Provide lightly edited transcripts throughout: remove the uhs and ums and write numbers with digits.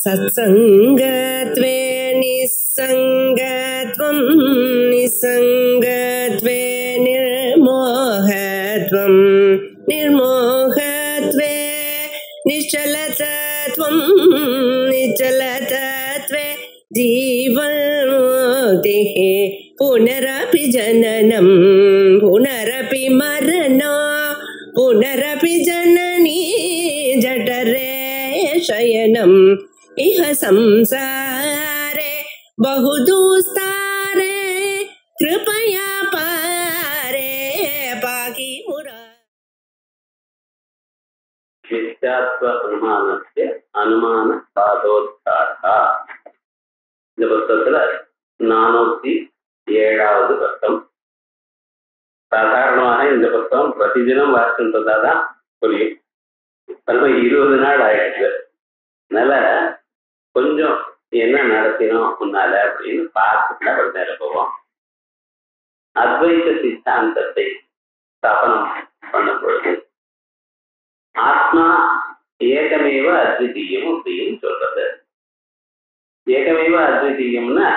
सत्संगत्वे निस्संगत्वं निस्संगत्वे निर्मोहत्वं निर्मोहत्वे निश्चलतत्वं निश्चलतत्वे जीवन्मुक्तिः पुनरपि जननं पुनरपि मरणं पुनरपि जननी जठरे शयनम् इह संसारे बहुदुस्तारे कृपया पारे पाहि मुरारे। मिथ्यात्व अनुमानस्य अनुमान पादोद्धारः இந்த புத்தகத்துல 407வது பக்கம். சாதாரணமாக இந்த புத்தகம் பிரதிதினம் வாசிக்கின்றதாதான் புரியும். 20 நாள் ஆயிடுச்சு. அதனால கொஞ்சம் என்ன நடத்தினோம் முன்னால அப்படின்னு பார்த்துட்டு ஒரு நேரம் போவோம். அத்வைத சித்தாந்தத்தை ஸ்தாபனம் பண்ண பொழுது ஆத்மா ஏகமேவ அத்விதீயம் அப்படின்னு சொல்றது. ஏகமேவ அத்விதீயம்னா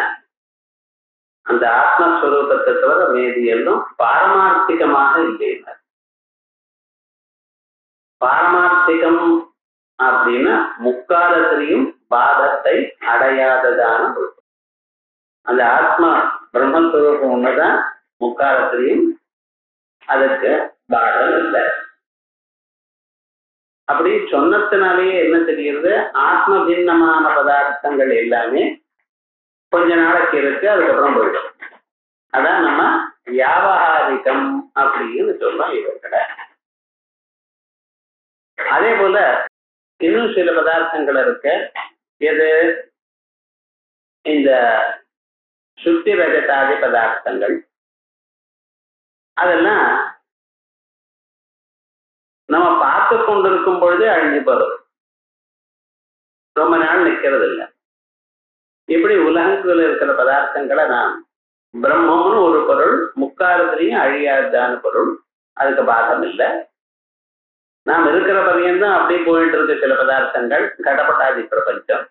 அந்த ஆத்மஸ்வரூபத்தை தவிர மேதியெல்லாம் பாரமார்த்திகமாக இல்லை. பாரமார்த்திகம் அப்படின்னா முக்காலத்திலையும் பாதத்தை அடையாததான அந்த ஆத்மா பிரம்மஸ்வரூபம் ஒண்ணுதான் முக்காலத்திலையும் அதற்கு பாதம் இல்லை. அப்படி சொன்னதுனாலேயே என்ன தெரியுது, ஆத்ம பின்னமான பதார்த்தங்கள் எல்லாமே கொஞ்ச நாளைக்கு இருக்கு, அதுக்கப்புறம் போயிடும். அதான் நம்ம வியாவகாரிகம் அப்படின்னு சொல்றோம் இவர்கிட்ட. அதே போல இன்னும் சில பதார்த்தங்கள் இருக்கு. எது? இந்த சுத்தி ரஜதாதி பதார்த்தங்கள். அதெல்லாம் நம்ம பார்த்து கொண்டிருக்கும் பொழுதே அழிஞ்சு போறது, ரொம்ப நாள் நிக்கிறது இல்லை. இப்படி உலகத்துல இருக்கிற பதார்த்தங்களை நாம் பிரம்மம்னு ஒரு பொருள், முக்காலத்திலையும் அழியாதான பொருள், அதுக்கு பாகம் இல்லை. நாம் இருக்கிற பரியந்தான் அப்படி போயிட்டு இருக்கு. சில பதார்த்தங்கள் கடப்பட்டாதி பிரபஞ்சம்,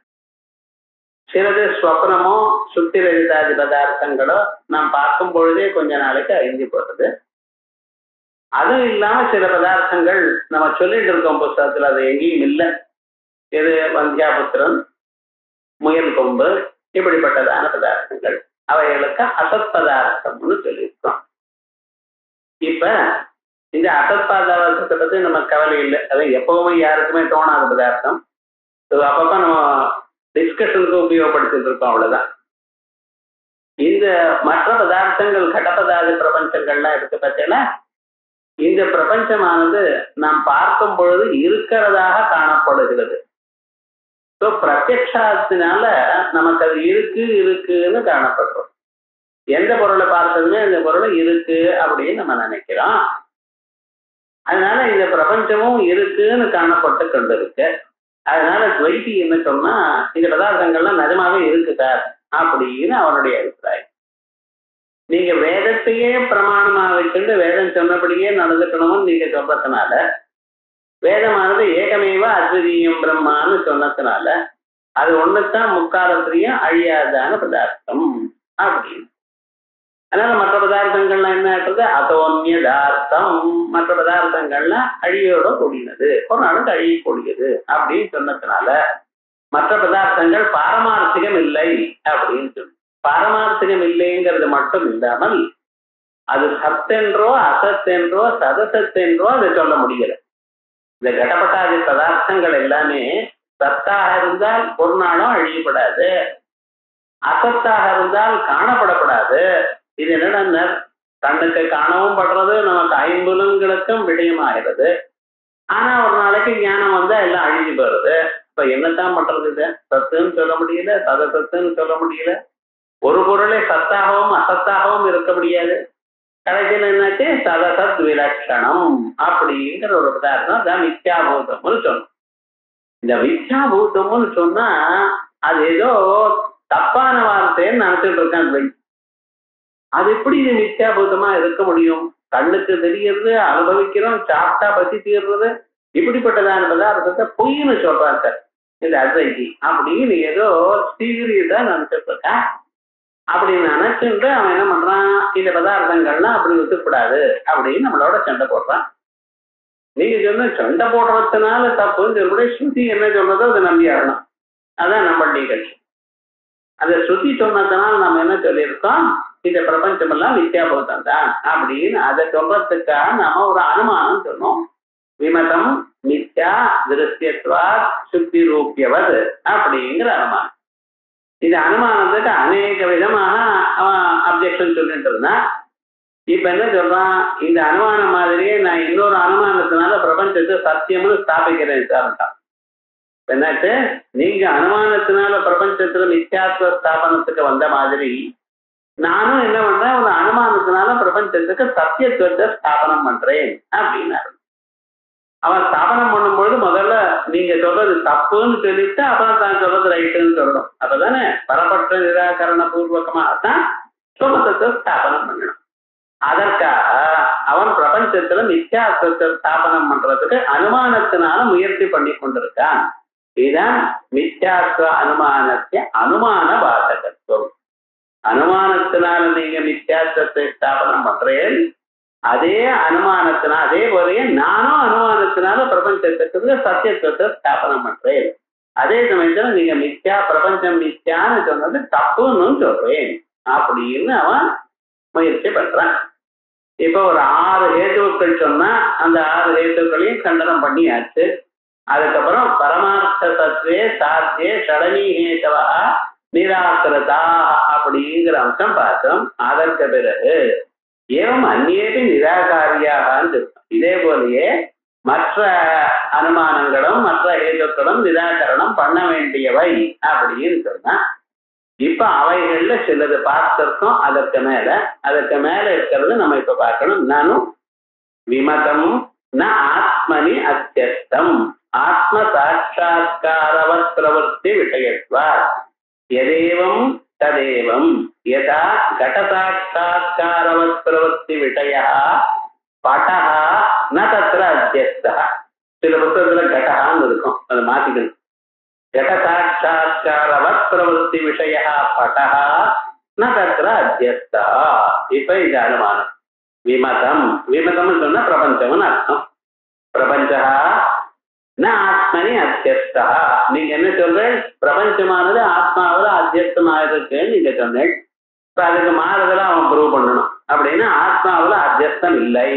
சிலது ஸ்வப்னமோ சுத்தி ரஜிதாதி பதார்த்தங்களோ நாம் பார்க்கும் பொழுதே கொஞ்ச நாளைக்கு அழிஞ்சு போறது. அதுவும் இல்லாம சில பதார்த்தங்கள் நம்ம சொல்லிட்டு இருக்கோம் புத்தகத்துல, அது எங்கேயும் இல்லை. எது? வந்தியாபுத்திரன், முயல் கொம்பு, இப்படிப்பட்டதான பதார்த்தங்கள், அவைகளுக்கு அசத் பதார்த்தம்னு சொல்லியிருக்கோம். இப்ப இந்த அசத் பதார்த்தத்தை பத்தி நம்ம கவலை இல்லை. அது எப்பவுமே யாருக்குமே தோணாத பதார்த்தம். அப்பப்ப நம்ம டிஸ்கஷனுக்கு உபயோகப்படுத்திட்டு இருக்கோம், அவ்வளவுதான். இந்த மற்ற பதார்த்தங்கள் கடப்பதாதி பிரபஞ்சங்கள்லாம் இருக்கு பார்த்தீங்கன்னா, இந்த பிரபஞ்சமானது நாம் பார்க்கும் பொழுது இருக்கிறதாக காணப்படுகிறது. பிரத்யக்ஷத்தினால நமக்கு அது இருக்குன்னு காணப்படுறோம். எந்த பொருளை பார்த்ததுமே அந்த பொருளை இருக்கு அப்படின்னு நம்ம நினைக்கிறோம். அதனால இந்த பிரபஞ்சமும் இருக்குன்னு காணப்பட்டு கொண்டு இருக்கு. அதனால துவைதி என்ன சொன்னா, இந்த பதார்த்தங்கள்லாம் நிஜமாவே இருக்கு சார் அப்படின்னு அவனுடைய அபிப்பிராயம். நீங்க வேதத்தையே பிரமாணமாக வச்சுட்டு வேதம் சொன்னபடியே நடந்துக்கணும்னு நீங்க சொல்றதுனால, வேதமானது ஏகமேவ அத்விதீயம் பிரம்மான்னு சொன்னதுனால அது ஒண்ணுதான் முக்காலத்திலையும் அழியாதான பதார்த்தம் அப்படின்னு. அதனால மற்ற பதார்த்தங்கள்லாம் என்ன ஆட்டுறது? அதோன்யதார்த்தம். மற்ற பதார்த்தங்கள்லாம் அழியோட கூடினது, ஒரு நாளுக்கு அழியக்கூடியது அப்படின்னு சொன்னதுனால மற்ற பதார்த்தங்கள் பாரமார்த்திகம் இல்லை அப்படின்னு சொல்லு. பாரமார்த்திகம் இல்லைங்கிறது மட்டும் இல்லாமல் அது சத்தென்றோ அசத்தென்றோ சதசத்தென்றோ அதை சொல்ல முடியல. இந்த கடப்பட்டாதி பதார்த்தங்கள் எல்லாமே சத்தாக இருந்தால் ஒரு நாளும் அழியப்படாது, அசத்தாக இருந்தால் காணப்படப்படாது. இது என்னன்னா, கண்ணுக்கு காணவும் படுறது, நமக்கு ஐம்புலங்களுக்கும் விடயமாகிறது. ஆனா ஒரு நாளைக்கு ஞானம் வந்தா எல்லாம் அழிஞ்சு போறது. இப்ப என்னத்தான் பண்றது? இது சத்துன்னு சொல்ல முடியல, சதசத்துன்னு சொல்ல முடியல. ஒரு பொருளை சத்தாகவும் அசத்தாகவும் இருக்க முடியாது. கடைசியில் என்னாச்சு? சதசத் விலட்சணம் அப்படிங்கிற ஒரு பதார்த்தம் தான் மித்யாபூதம்னு சொன்னோம். இந்த மித்யாபூதம்னு சொன்னா அது ஏதோ தப்பான வார்த்தைன்னு நினைச்சிட்டு இருக்கான். அது எப்படி இது மித்யாபூதமா இருக்க முடியும்? கண்ணுக்கு தெரியறது, அனுபவிக்கிறோம், சாப்பிட்டா பசி தீர்றது, இப்படிப்பட்டதான பதார்த்தத்தை பொய்ன்னு சொல்றாங்க சார். இது அத்வைதி அப்படின்னு ஏதோ சீரியஸா நினைச்சிட்டு இருக்கான். அப்படி நினைச்சுட்டு அவன் என்ன பண்றான், இந்த பதார்த்தங்கள்லாம் அப்படி விட்டுக்கூடாது அப்படின்னு நம்மளோட சண்டை போடுறான். நீங்க சொன்ன சண்டை போடுறதுனால தப்புன்னு சொல்லக்கூடிய ஸ்ருதி என்ன சொல்றதோ அதை நம்பி ஆகணும். அதான் நம்ம நிகழ்ச்சி. அந்த ஸ்ருதி சொன்னதுனால நம்ம என்ன சொல்லியிருக்கோம், இந்த பிரபஞ்சம் எல்லாம் மித்யாபூதம் தான் அப்படின்னு அதை சொல்றதுக்காக நாம ஒரு அனுமானம் சொன்னோம். விமதம் மித்யா திருஷ்யத்வா சுத்தி ரூபியவது அப்படிங்கிற அனுமானம். இந்த அனுமானத்துக்கு அநேக விதமான அப்ஜெக்ஷன் சொல்லிட்டு இருந்தான். இப்ப என்ன சொல்றான், இந்த அனுமானம் மாதிரியே நான் இன்னொரு அனுமானத்தினால பிரபஞ்சத்தை சத்தியம்னு ஸ்தாபிக்கிறேன் சார்ட்டான். என்னாச்சு, நீங்க அனுமானத்தினால பிரபஞ்சத்துல மித்யாத்வ ஸ்தாபனத்துக்கு வந்த மாதிரி நானும் என்ன பண்றேன், ஒரு அனுமானத்தினால பிரபஞ்சத்துக்கு சத்தியத்துவத்தை ஸ்தாபனம் பண்றேன் அப்படின்னாரு. அவன் ஸ்தாபனம் பண்ணும்பொழுது முதல்ல நீங்க சொல்றது தப்புன்னு சொல்லிட்டு அப்புறம் தான் சொல்றது ரைட்டுன்னு சொல்லணும். அப்பதானே பரப்பற்ற நிராகரண பூர்வகமாகத்தான் சுமத்தத்தை ஸ்தாபனம் பண்ணணும். அதற்காக அவன் பிரபஞ்சத்துல மித்யாத்வத்தை ஸ்தாபனம் பண்றதுக்கு அனுமானத்தினால முயற்சி பண்ணி கொண்டிருக்கான். இதுதான் மித்யாத்வ அனுமானத்திய அனுமான பாதகத்துவம். அனுமானத்தினால நீங்க மித்யாத்வத்தை ஸ்தாபனம் பண்றேன், அதே அனுமானத்தினால அதே போலயே நானும் அனுமானத்தினால பிரபஞ்சத்துக்கு சத்தியத்துவத்தை ஸ்தாபனம் பண்றேன். அதே சமயத்துல நீங்க மித்யா பிரபஞ்சம் மித்யான்னு சொன்னது தப்புன்னு சொல்றேன் அப்படின்னு அவன் முயற்சி பண்றான். இப்ப ஒரு 6 ஹேதுக்கள் சொன்னா அந்த 6 ஹேதுக்களையும் கண்டனம் பண்ணியாச்சு. அதுக்கப்புறம் பரமார்த்த சத்வே சாத்தியே ஷடமி ஹேதவா நிராகிருதா அப்படிங்கிற அம்சம் பார்த்தோம். அதற்கு பிறகு ஏவம் அந்நேபி நிராகாரியாக இதே போலயே மற்ற அனுமானங்களும் மற்ற ஹேதுக்களும் நிராகரணம் பண்ண வேண்டியவை அப்படின்னு சொன்னா, இப்ப அவைகள்ல சிலது பார்த்திருக்கோம். அதற்கு மேல இருக்கிறது நம்ம இப்ப பார்க்கணும். நானும் விமதம் ந ஆத்மனி அத்தியஸ்தம் ஆத்ம சாட்சாத்காரவத் பிரவருத்தி விஷயத்வா எதேவம் ததேவம் யதா கட சாட்சாத்காரவத் பிரவருத்தி விஷயா படஹ ந தத்ர அத்தியஸ்தா. சில புத்தகத்துல கடஹான்னு இருக்கும், அதை மாத்திக்கணும். கட சாட்சாத்காரவத் பிரவருத்தி விஷயா படஹ ந தத்ர அத்தியஸ்தா. இப்ப இது அனுமானம். விமதம் விமதம்னு சொன்னா பிரபஞ்சம்னு அர்த்தம். பிரபஞ்சா ந ஆத்மனி அத்தியஸ்தா. நீங்க என்ன சொல்றேன், பிரபஞ்சமானது ஆத்மாவில அத்தியஸ்தமாயிருக்குன்னு நீங்க சொன்னேன். இப்ப அதுக்கு மாறுதலா அவன் ப்ரூவ் பண்ணணும். அப்படின்னா ஆத்மாவில அத்தியஸ்தம் இல்லை,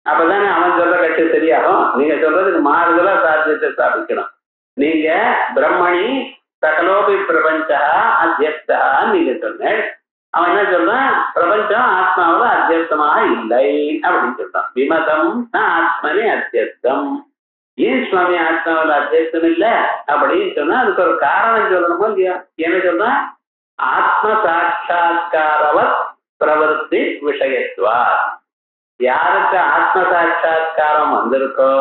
அப்பதானே அவன் சொல்ற கட்சி சரியாகும். நீங்க சொல்றதுக்கு மாறுதலா சாத்தியத்தை ஸ்தாபிக்கணும். நீங்க பிரம்மணி சகலோபி பிரபஞ்சா அத்தியஸ்தா நீங்க சொன்னேன். அவன் என்ன சொல்றான், பிரபஞ்சம் ஆத்மாவில அத்தியஸ்தமாக இல்லை அப்படின்னு சொல்றான். விமதம் ந ஆத்மனி அத்தியஸ்தம். ஏன் சுவாமி ஆத்மாவில் அத்தியஸ்தம் இல்லை அப்படின்னு சொன்னா அதுக்கு ஒரு காரணம் சொல்லணுமோ இல்லையா? என்ன சொல்றான், ஆத்ம சாட்சாத்காரவத் பிரவருத்தி விஷயத்வா. யாருக்கு ஆத்ம சாட்சாத்காரம் வந்திருக்கோ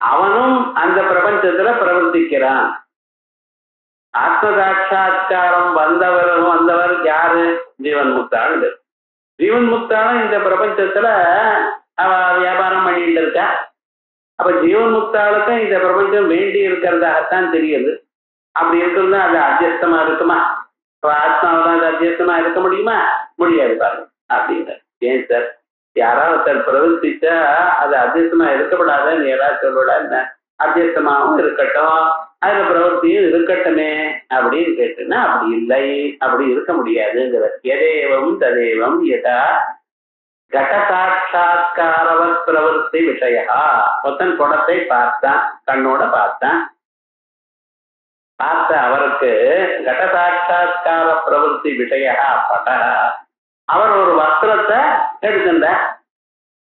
அவனும் அந்த பிரபஞ்சத்துல பிரவர்த்திக்கிறான். ஆத்ம சாட்சாத்காரம் வந்தவர் யாரு? ஜீவன் முக்தாள். ஜீவன் முக்தாலும் இந்த பிரபஞ்சத்துல அவ வியாபாரம் பண்ணிட்டு இருக்கா. அப்ப ஜீவன் முக்தாளுக்கும் இந்த பிரபஞ்சம் வேண்டி இருக்கிறதாகத்தான் தெரியுது. அப்படி இருக்கிறது அது அத்தியஸ்தமா இருக்குமா? ஆத்மாவெல்லாம் அது அத்தியஸ்தமா இருக்க முடியுமா? முடியாது பாருங்க அப்படின்னு. ஏன் சார், யாராவது சார் பிரவர்த்திச்சா அது அத்தியஸ்தமா இருக்கப்படாதுன்னு யாராவது சொல்லக்கூடா என்ன? அத்தியஸ்தமாகவும் இருக்கட்டும், அதுல பிரவர்த்தியும் இருக்கட்டுமே அப்படின்னு கேட்டுன்னா அப்படி இல்லை, அப்படி இருக்க முடியாதுங்கிற. எதேவம் ததேவம் யதா கட சாட்சாத்காரவத் பிரவருத்தி விஷயா. ஒருத்தன் குடத்தை பார்த்தான், கண்ணோட பார்த்தான். பார்த்த அவருக்கு கட சாட்சாத்கார பிரவருத்தி விஷயா பட. அவர் ஒரு வஸ்திரத்தை எடுத்துட்டார்.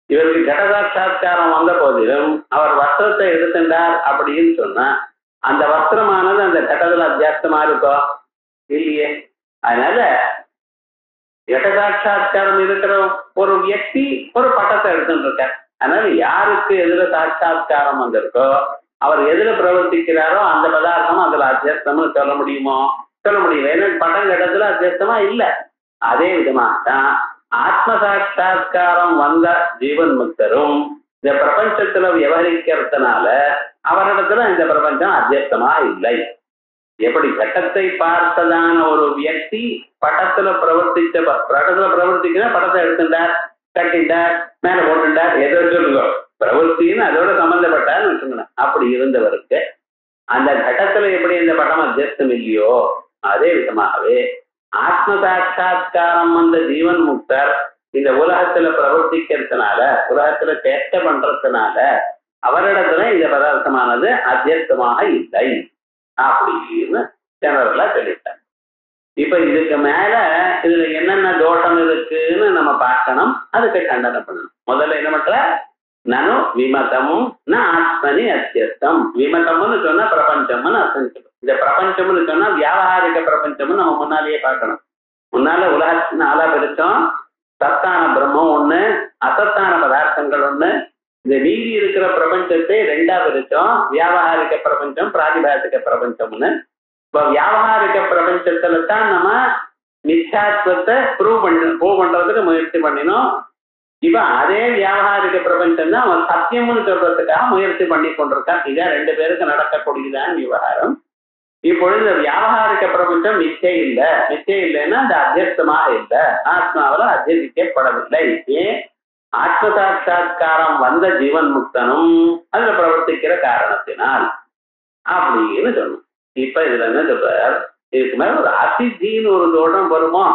இவருக்கு கட சாட்சாத்காரம் வந்த போதிலும் அவர் வஸ்திரத்தை எடுத்துட்டார் அப்படின்னு சொன்னா அந்த வஸ்திரமானது அந்த கடத்துல அத்தியாசமா இருக்கோ இல்லையே? அதனால கட சாட்சாத்காரம் இருக்கிற ஒரு வியக்தி ஒரு பட்டத்தை எடுத்துட்டு இருக்கார். அதனால யாருக்கு எதிர சாட்சாத்காரம் வந்திருக்கோ அவர் எதிர பிரவர்த்திக்கிறாரோ அந்த பதார்த்தம் அதுல அத்தியஸ்தம்னு சொல்ல முடியுமோ? சொல்ல முடியும். ஏன்னா பட்டம் கட்டத்துல அத்தியஸ்தமா இல்லை. அதே விதமாகத்தான் ஆத்ம சாட்சாத்காரம் வந்த ஜீவன் முக்தரும் இந்த பிரபஞ்சத்துல விவகரிக்கிறதுனால அவரிடத்துல இந்த பிரபஞ்சம் அத்தியஸ்தமா இல்லை. எப்படி கட்டத்தை பார்த்ததான ஒரு வியக்தி படத்துல பிரவர்த்திக்கிற படத்தை எடுத்துட்டார், கட்டிட்டார், மேல போட்டுட்டார், எதோ சொல்லுங்க பிரவர்த்தின்னு அதோட சம்பந்தப்பட்டார்னு வச்சுக்கணும். அப்படி இருந்தவருக்கு அந்த கட்டத்துல எப்படி இந்த படம் அத்தியஸ்தம் இல்லையோ அதே விதமாகவே ஆத்ம சாட்சா்காரம் வந்த ஜீவன் முக்தர் இந்த உலகத்துல பிரவர்த்திக்கிறதுனால, உலகத்துல சேஷ்ட பண்றதுனால அவரிடத்துல இந்த பதார்த்தமானது அத்தியஸ்தமாக இல்லை அப்படின்னு ஜெனரலா சொல்லிட்டார். இப்ப இதுக்கு மேல இதுல என்னென்ன தோஷம் இருக்குன்னு நம்ம பார்க்கணும், அதுக்கு கண்டனம் பண்ணணும். முதல்ல என்ன பண்ற, நனு விமதமும் ந ஆத்மனி அத்தியஸ்தம். விமதம்னு சொன்னா பிரபஞ்சம்னு அர்த்தம். இந்த பிரபஞ்சம்னு சொன்னா வியாவகாரிக பிரபஞ்சம்னு நம்ம முன்னாலேயே பார்க்கணும். முன்னால உலகத்து நாளா பிரிச்சோம். சத்தான பிரம்மம் ஒண்ணு, அசத்தான பதார்த்தங்கள் ஒண்ணு. இந்த மீதி இருக்கிற பிரபஞ்சத்தை ரெண்டா பிரிச்சோம். வியாவகாரிக பிரபஞ்சம், பிராதிபாசிக பிரபஞ்சம்னு. இப்ப வியாவகாரிக பிரபஞ்சத்துல தான் நம்ம மித்யாத்வத்தை ப்ரூவ் பண்றதுக்கு முயற்சி பண்ணினோம். இப்ப அதே வியாவகாரிக பிரபஞ்சம் தான் அவன் சத்தியம்னு சொல்றதுக்காக முயற்சி பண்ணி கொண்டிருக்கான். இதான் ரெண்டு பேருக்கு நடக்கக்கூடியதான் விவகாரம். இப்பொழுது வியாவகாரிக பிரபஞ்சம் மிச்சை இல்லை. மிச்சை இல்லைன்னா அது அத்தியஸ்தமாக இல்லை, ஆத்மாவில அத்தியசிக்கப்படவில்லை. ஏன்? ஆத்ம சாட்சா்காரம் வந்த ஜீவன் முக்தனும் அதுல பிரவர்த்திக்கிற காரணத்தினால் அப்படின்னு சொல்லணும். இப்ப இதுல என்ன சொல்றார், இதுக்கு மேல ஒரு அசித்தின்னு ஒரு தோட்டம் வருமோ?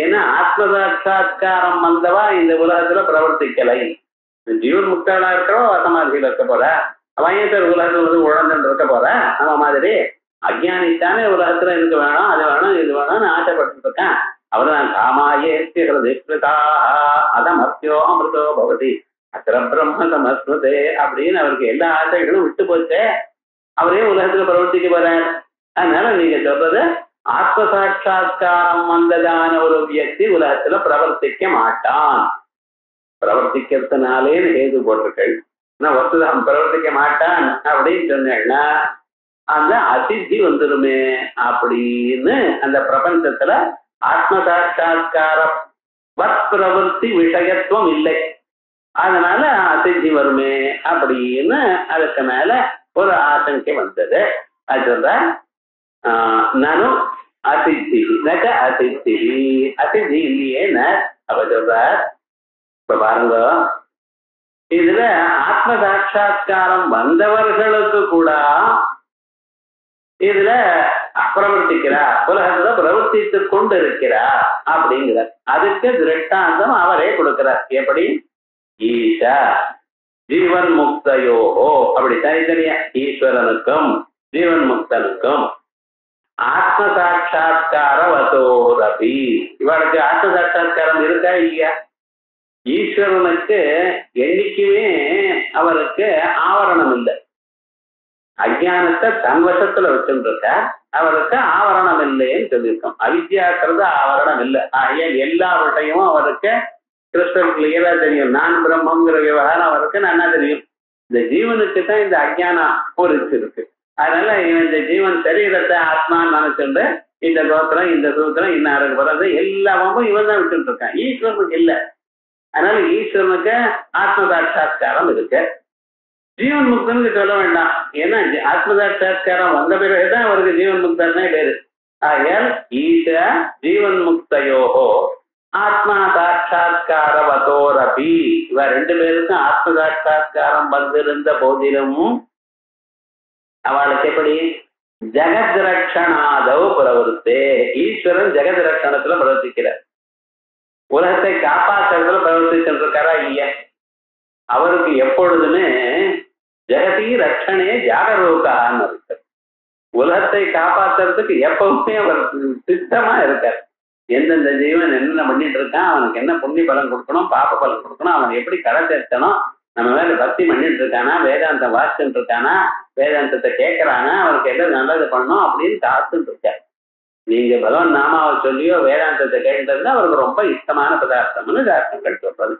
ஏன்னா ஆத்ம சாட்சா்காரம் வந்தவா இந்த உலகத்துல பிரவர்த்திக்கலை. ஜீவன் முக்தனா இருக்கிறோம் சமாதியில் இருக்க போற, அவன் ஏன் சார் உலகத்துல வந்து உழந்துட்டு இருக்க போற? நம்ம மாதிரி அஜ்ஞானித்தானே உலகத்துல எனக்கு வேணும், அது வேணும், இது வேணும்னு ஆசைப்பட்டு இருக்கேன். அவர்தான் காமாயே அதமர்த்தியோ அமிர்தோ பவதி அத்திர பிரம்ம சமஸ்மதே அப்படின்னு அவருக்கு எல்லா ஆசைகளும் விட்டு போச்சு. அவரே உலகத்துல பிரவர்த்திக்க போறார். அதனால நீங்க சொல்றது ஆத்ம சாட்சா்காரம் வந்ததான ஒரு வியக்தி உலகத்துல பிரவர்த்திக்க மாட்டான். பிரவர்த்திக்கிறதுனாலே ஹேது போட்டிருக்கள். வஸ்துதான் பிரவர்த்திக்க மாட்டான் அப்படின்னு சொன்னா அந்த அசித்தி வந்துருமே அப்படின்னு அந்த பிரபஞ்சத்துல ஆத்ம சாட்சா்கார பிரவர்த்தி விஷயத்துவம் இல்லை. அதனால அசித்தி வருமே அப்படின்னு அதுக்கு மேல ஒரு ஆசங்கை வந்தது. அது சொல்ற நானும் அசித்தி நக அசித்தி அசித்தி இல்லையே அப்ப சொல்ற. இப்ப பாருங்க, இதுல ஆத்ம சாட்சா்காரம் வந்தவர்களுக்கு கூட இதுல பிரவர்த்திக்கிறார், உலகத்துல பிரவர்த்தித்துக் கொண்டு இருக்கிறார் அப்படிங்கிறார். அதுக்கு திருஷ்டாந்தம் அவரே கொடுக்கிறார். எப்படி? ஈஷா ஜீவன் முக்தயோகோ, அப்படி தனித்தனியா ஈஸ்வரனுக்கும் ஜீவன் முக்தனுக்கும் ஆத்ம சாட்சா்கார வசோரபி. இவளுக்கு ஆத்ம சாட்சா்காரம் இருக்கா இல்லையா? ஈஸ்வரனுக்கு என்னைக்குமே அவருக்கு ஆவரணம் இல்லை. அஜானத்தை தன் வசத்துல வச்சுருக்க அவருக்கு ஆவரணம் இல்லைன்னு சொல்லியிருக்கோம். அவித்யாக்கிறது ஆவரணம் இல்லை. எல்லாவற்றையும் அவருக்கு கிறிஸ்டல் கிளியரா தெரியும். நான் பிரம்மங்கிற விவகாரம் அவருக்கு நல்லா தெரியும். இந்த ஜீவனுக்கு தான் இந்த அஜானம் பூரிச்சிருக்கு. அதனால இவன் இந்த ஜீவன் சரீரத்தை ஆத்மான்னு நினைச்சுட்டு இந்த கோத்திரம் இந்த சூத்திரம் இன்னாருக்கு பிறகு எல்லாமும் இவன் தான் விட்டுட்டு இருக்கான். ஈஸ்வரனுக்கு இல்லை. அதனால ஈஸ்வரனுக்கு ஆத்ம சாட்சா்காரம் இருக்கு. ஜீவன் முக்தனுக்கு சொல்ல வேண்டாம். ஏன்னா ஆத்ம சாட்சா்காரம் வந்த பிறகுதான் அவருக்கு ஜீவன் முக்தன்னே பேரு. ஆகையால் ஈஷ ஜீவன் முக்தயோகோ ஆத்மா சாட்சா்காரவதோரபி, இவ ரெண்டு பேருக்கும் ஆத்ம சாட்சா்காரம் வந்திருந்த போதிலும் அவளுக்கு எப்படி ஜெகத் ரட்சணாதவ் பிரவருத்தே. ஈஸ்வரன் ஜெகத் ரட்சணத்துல பிரவர்த்திக்கிறார். உலகத்தை காப்பாற்றுறதுல பிரவர்த்திச்சுட்டு இருக்காரா இல்லையா? அவருக்கு எப்பொழுதுமே ஜெகதி ரட்சணே ஜாகரூகான்னு இருக்கு. உலகத்தை காப்பாற்றுறதுக்கு எப்பவுமே அவர் சித்தமா இருக்கார். எந்தெந்த ஜீவன் என்னென்ன பண்ணிட்டு இருக்கான், அவனுக்கு என்ன புண்ணிய பலன் கொடுக்கணும், பாப்ப பலன் கொடுக்கணும், அவன் எப்படி கடை சேர்த்தணும், நம்ம மேல பக்தி பண்ணிட்டு இருக்கானா, வேதாந்தம் வாசிச்சுட்டு இருக்கானா, வேதாந்தத்தை கேட்கறானா, அவனுக்கு எல்லாம் நல்லது பண்ணணும் அப்படின்னு காத்துட்டு இருக்கார். நீங்க பகவான் நாமாவை சொல்லியோ வேதாந்தத்தை கேட்டதுன்னா அவருக்கு ரொம்ப இஷ்டமான பதார்த்தம்னு சாஸ்திரங்கள் சொல்றது.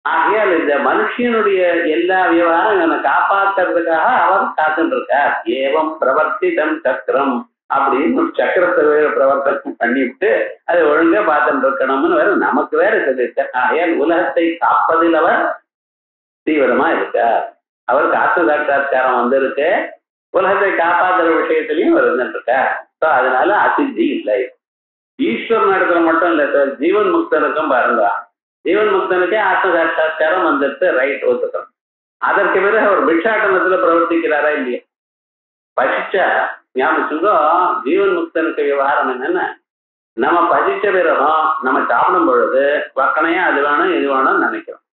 ஆகையால் இந்த மனுஷனுடைய எல்லா விவகாரம் இவனை காப்பாற்றுறதுக்காக அவர் காத்துட்டு இருக்கார். ஏவம் பிரவர்த்திதம் சக்கரம் அப்படின்னு ஒரு சக்கரத்தை வேற பிரவர்த்தனம் பண்ணிவிட்டு அதை ஒழுங்கா பார்த்துட்டு இருக்கணும்னு வேற நமக்கு வேற சொல்லியிருக்கார். ஆகையால் உலகத்தை காப்பதில் அவர் தீவிரமா இருக்கார். அவருக்கு ஆத்ம சாட்சா்காரம் வந்திருக்கு, உலகத்தை காப்பாற்றுற விஷயத்திலையும் அவர் இருந்துட்டு. அதனால அசித்தி இல்லை. ஈஸ்வரன் இடத்துல மட்டும் இல்லை சார், ஜீவன் முக்தனுக்கும் பாருங்க, ஜீவன் முக்தனுக்கே ஆத்ம சாட்சா்காரம் வந்துட்டு, ரைட், ஒத்துக்கிறோம். அதற்கு பிறகு அவர் பிக்ஷாட்டனத்துல பிரவர்த்திக்கிறாரா இல்லையா? பசிச்சா ஞாபகம், ஜீவன் முக்தனுக்கு விவகாரம் என்னன்னா, நம்ம பசிச்ச பிறகும் நம்ம சாப்பிடும் பொழுது வக்கனையா அது வேணும் இது வேணும்னு நினைக்கிறோம்.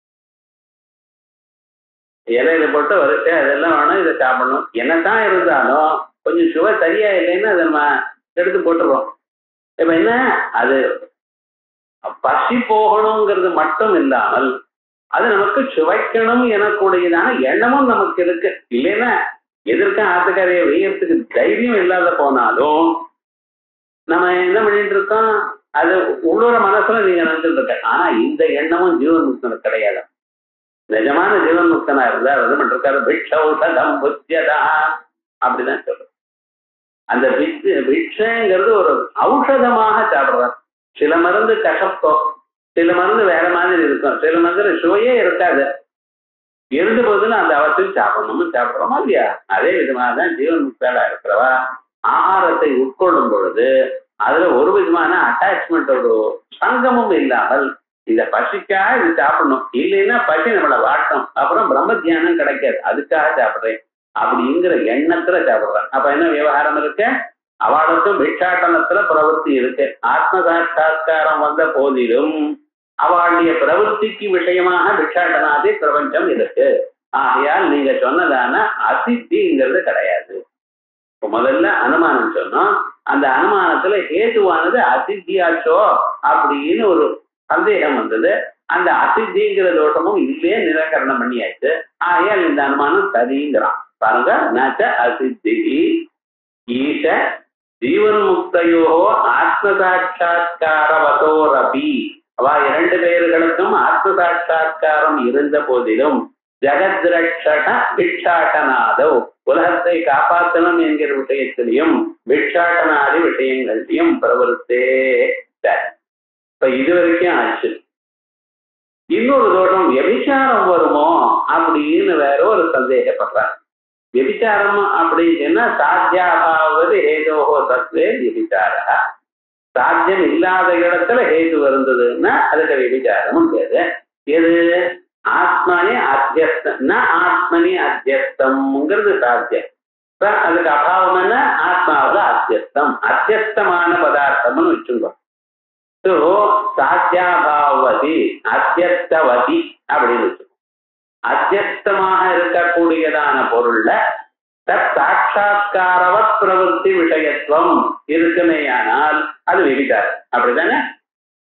இலையில போட்டு வரிசை அதெல்லாம் வேணும், இதை சாப்பிடணும். என்னதான் இருந்தாலும் கொஞ்சம் சுவை சரியா இல்லைன்னு அதை நம்ம எடுத்து போட்டுருவோம். இப்ப என்ன, அது பசி போகணுங்கிறது மட்டும் இல்லாமல் அது நமக்கு சுவைக்கணும் எனக்கூடியதான எண்ணமும் நமக்கு இருக்கு. இல்லைன்னா எதிர்க்க ஆத்துக்காரையை வெய்யறதுக்கு தைரியம் இல்லாத போனாலும் நம்ம என்ன பண்ணிட்டு இருக்கோம், அது உள்ளூர மனசுல நீங்க நினைச்சிட்டு இருக்க. ஆனா இந்த எண்ணமும் ஜீவன் முக்தனுக்கு கிடையாது. நிஜமான ஜீவன் முக்தனா இருந்தா என்ன பண்ணிருக்காரு, பிக்ஷௌஷதம் புத்தியதா அப்படிதான் சொல்றோம். அந்த பிக்ஷங்கிறது ஒரு ஔஷதமாக சாப்பிடுறார். சில மருந்து கசப்போம், சில மருந்து வேற மாதிரி இருக்கும், சில மருந்து சுவையே இருக்காது. இருந்த போதுன்னு அந்த அவசியம் சாப்பிடணும்னு சாப்பிடுறோமா இல்லையா? அதே விதமாக தான் ஜீவன் முக்தா இருக்கிறவா ஆகாரத்தை உட்கொள்ளும் பொழுது அதுல ஒரு விதமான அட்டாச்மெண்ட், ஒரு சங்கமும் இல்லாமல் இந்த பசிக்கா இது சாப்பிடணும், இல்லைன்னா பசி நம்மளை வாட்டும், அப்புறம் பிரம்ம தியானம் கிடைக்காது, அதுக்காக சாப்பிடுறேன் அப்படிங்கிற எண்ணத்துல சாப்பிடுறேன். அப்ப என்ன விவகாரம் இருக்கு, அவளுக்கும் பிக்ஷாட்டனத்துல பிரவൃத்தி இருக்கு. ஆத்ம சாட்சா்காரம் வந்த போதிலும் அவளுடைய பிரவൃத்திக்கு விஷயமாக பிக்ஷாட்டனாதி பிரபஞ்சம் இருக்கு. ஆகையால் நீங்க சொன்னதான அசித்திங்கிறது கிடையாது. முதல்ல அனுமானம் சொன்னோம், அந்த அனுமானத்துல ஹேதுவானது அசித்தியாச்சோ அப்படின்னு ஒரு சந்தேகம் வந்தது. அந்த அசித்திங்கிற தோஷமும் இல்லையே நிராகரணம் பண்ணியாச்சு. ஆகையால் இந்த அனுமானம் சரிங்கிறான். பாருங்க, நச்ச அசித்தி ஈஷ ஜீவன் முக்தையோ ஆத்ம சாட்சா்காரவதோரபி, அவ இரண்டு பேர்களுக்கும் ஆத்ம சாட்சா்காரம் இருந்த போதிலும் ஜகத்ரட்சண பிக்ஷாட்டனாதோ, உலகத்தை காப்பாற்றணும் என்கிற விஷயத்திலையும் பிக்ஷாட்டனாதி விஷயங்களையும் பிரவருத்தே. இப்ப இதுவரைக்கும் ஆச்சு. இன்னொரு தோஷம் வியபிச்சாரம் வருமோ அப்படின்னு வேற ஒரு சந்தேகப்படுறார். வியபிச்சாரம் அப்படின்னு சாத்தியாபாவது ஹேதோஹோ தத்வே வியபிச்சாரா, சாத்தியம் இல்லாத இடத்துல ஹேது வருந்ததுன்னா அதுக்கு வியபிச்சாரமும் பேரு. எது, ஆத்மனே அத்தியஸ்தம், ஆத்மனி அத்தியஸ்தம்ங்கிறது சாத்தியம். அதுக்கு அபாவம் என்ன, ஆத்மாவில் அத்தியஸ்தம், அத்தியஸ்தமான பதார்த்தம்னு வச்சுக்கோம். சாத்தியாபாவதி அத்தியஸ்தவதி அப்படின்னு வச்சுக்கோம். அத்தியஸ்தமாக இருக்கக்கூடியதான பொருள்ல தத் சாட்சா்காரவத் பிரவೃத்தி விஷயத்துவம் இருக்குமேயானால் அது விபிச்சாரம். அப்படித்தானே?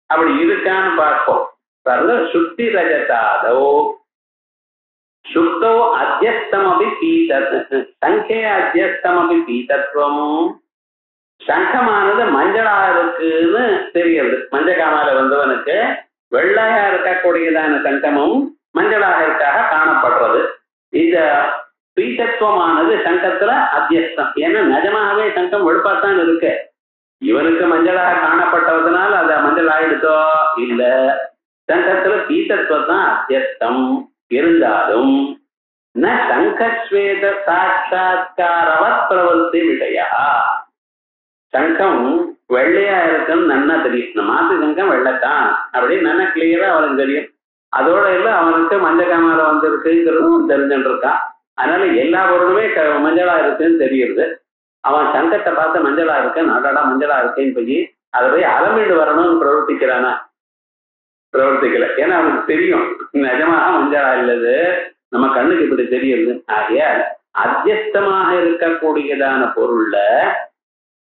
அப்படி இருக்கான்னு பார்ப்போம். சுத்தி ரஜதாதோ சுக்தோ அத்தியஸ்தமபி பீதத், சங்கே அத்தியஸ்தமபி பீதத்துவம். சங்கமானது மஞ்சளா இருக்குன்னு தெரியுது. மஞ்சக்காமால வந்தவனுக்கு வெள்ளையா இருக்கக்கூடியதான சங்கமும் மஞ்சளாக இருக்காக காணப்படுறது. இந்த பீட்டத்துவமானது சங்கத்துல அத்தியஸ்தம். ஏன்னா நிஜமாகவே சங்கம் வெளுப்பாத்தான் இருக்கு. இவனுக்கு மஞ்சளாக காணப்பட்டதுனால அதை மஞ்சள் ஆயிடுதோ இல்ல, சங்கத்துல பீட்டத்துவம் தான் அத்தியஸ்தம். இருந்தாலும் ந சங்கஸ்வேத சாட்சா்காரவத் பிரவೃத்தி விஷயா, சங்கம் வெள்ளையா இருக்குன்னு நன்னா தெரியும். இந்த மாத்து சங்கம் வெள்ளைத்தான் அப்படின்னு நல்லா கிளியரா அவனுக்கு தெரியும். அதோட இல்ல அவனுக்கு மஞ்சள் காமால வந்திருக்குங்கிறதும் தெரிஞ்சுட்டு இருக்கான். அதனால எல்லா பொருளுமே மஞ்சளா இருக்குன்னு தெரியுது. அவன் சங்கத்தை பார்த்து மஞ்சளா இருக்கேன், அடாடா மஞ்சளா இருக்கேன்னு போய் அதை போய் அளவீடு வரணும்னு பிரவர்த்திக்கிறானா? பிரவர்த்திக்கல. ஏன்னா அவனுக்கு தெரியும் நிஜமாக மஞ்சளா இல்லது, நம்ம கண்ணுக்கு இப்படி தெரியுது. ஆகையால் அத்தியஸ்தமாக இருக்கக்கூடியதான பொருள்ல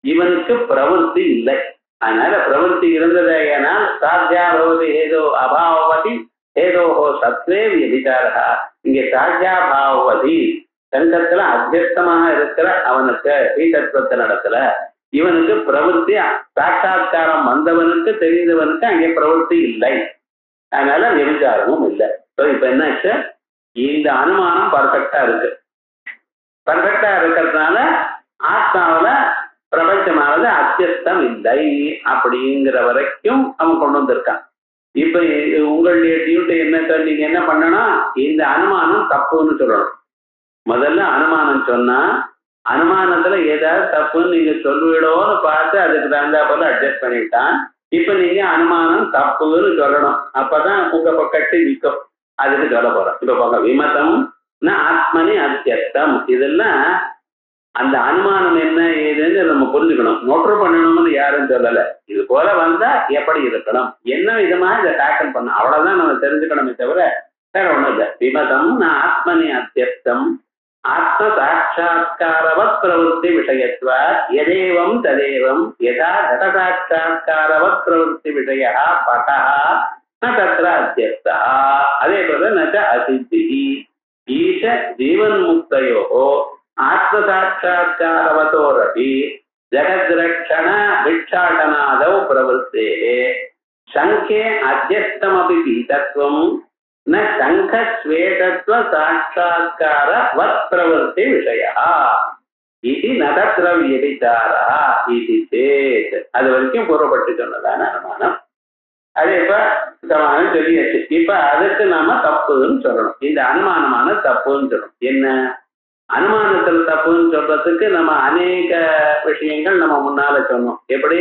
இவனுக்கு பிரவೃத்தி இல்லை. அதனால பிரவೃத்தி இருந்ததேனால் சாத்தியாபவதி ஹேதோ அபாவதி ஹேதோஹோ சத்வே வியபிச்சாரா. இங்கே சாத்தியாபாவதி சங்கத்துல அத்தியஸ்தமாக இருக்கிற அவனுக்கு பீட்டத்துவத்தை நடத்துல இவனுக்கு பிரவೃத்தி சாட்சா்காரம் வந்தவனுக்கு தெரிந்தவனுக்கு அங்கே பிரவೃத்தி இல்லை. அதனால வியபிச்சாரமும் இல்லை. இப்ப என்னாச்சு, இந்த அனுமானம் பர்ஃபெக்டா இருக்கு. பர்ஃபெக்டா இருக்கிறதுனால ஆத்மாவில பிரபஞ்சமானது அத்தியஸ்தம் இல்லை அப்படிங்கிற வரைக்கும் அவன் கொண்டு வந்திருக்கான். இப்ப உங்களுடைய டியூட்டி என்ன, நீங்க என்ன பண்ணணும், இந்த அனுமானம் தப்புன்னு சொல்லணும். முதல்ல அனுமானம் சொன்னா அனுமானத்துல ஏதாவது தப்புன்னு நீங்க சொல்லுவிடோன்னு பார்த்து அதுக்கு தகுந்தா போல அட்ஜஸ்ட் பண்ணிட்டான். இப்ப நீங்க அனுமானம் தப்புன்னு சொல்லணும். அப்பதான் உங்க கட்டி நிற்கும். அதுக்கு சொல்ல போறோம். இப்ப போங்க விமதம் ஆத்மனி அத்தியஸ்தம். இதெல்லாம் அந்த அனுமானம் என்ன ஏதுன்னு நம்ம புரிஞ்சுக்கணும். நோட்ரு பண்ணணும்னு யாரும் சொல்லல. இது போல வந்தா எப்படி இருக்கணும், என்ன விதமா இதை டேக்கிள் பண்ணணும், அவ்வளவுதான் நம்ம தெரிஞ்சுக்கணுமே தவிர வேற ஒண்ணும் இல்லை. விமதம் ஆத்மனி அத்தியஸ்தம் ஆத்ம சாட்சா்காரவத் பிரவருத்தி விஷயத்வ எதேவம் ததேவம் யதா கட சாட்சா்காரவத் பிரவருத்தி விஷய பட்டா தத்ர அத்தியஸ்தா. அதே போல நச்ச அசித்தி ஈஷ ஜீவன் முக்தயோ ஆத்ம சாட்சா்காரவதோரபி ஜகத்ரக்ஷண விக்ஷாடனாதௌ பிரவருத்தே சங்கே அத்தியஸ்தமபி பீதத்வம் ந சங்க ஸ்வேதத்வ சாட்சா்கார வத் பிரவருத்தி விஷயா இது நதத்ர வியபிச்சாரா இது சேத். அது வரைக்கும் கூறப்பட்டு சொன்னதான அனுமானம். அதே இப்ப சமானம் சொல்லியாச்சு. இப்ப அதுக்கு நாம தப்புன்னு சொல்லணும். இந்த அனுமானமான தப்புன்னு சொல்லணும். என்ன அனுமானத்துல தப்புன்னு சொல்றதுக்கு நம்ம அநேக விஷயங்கள் நம்ம முன்னால சொன்னோம். எப்படி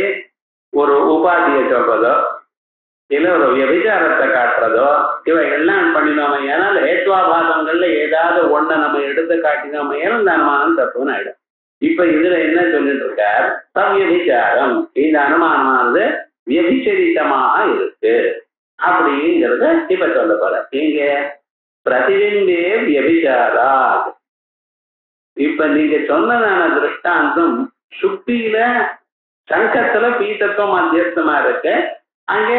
ஒரு உபாதியை சொல்றதோ இல்ல ஒரு விபச்சாரத்தை காட்டுறதோ இவைகள்லாம் பண்ணினோம். ஏன்னால் ஹேத்வாபாதங்கள்ல ஏதாவது ஒன்றை நம்ம எடுத்து காட்டினோம். இந்த அனுமானம் தப்புன்னு ஆயிடும். இப்ப இதுல என்ன சொல்லிட்டு இருக்கார், சவ்யபிச்சாரம். இந்த அனுமானமானது வியபிச்சரித்தமாக இருக்கு அப்படிங்கிறத இப்ப சொல்ல போற. இங்க பிரதிபிம்பே வியபிச்சாரா. இப்ப நீங்க சொன்னதான திருஷ்டாந்தம் சுக்தியில சங்கத்துல பீத்தத்துவம் அத்தியஸ்தமா இருக்கு, அங்க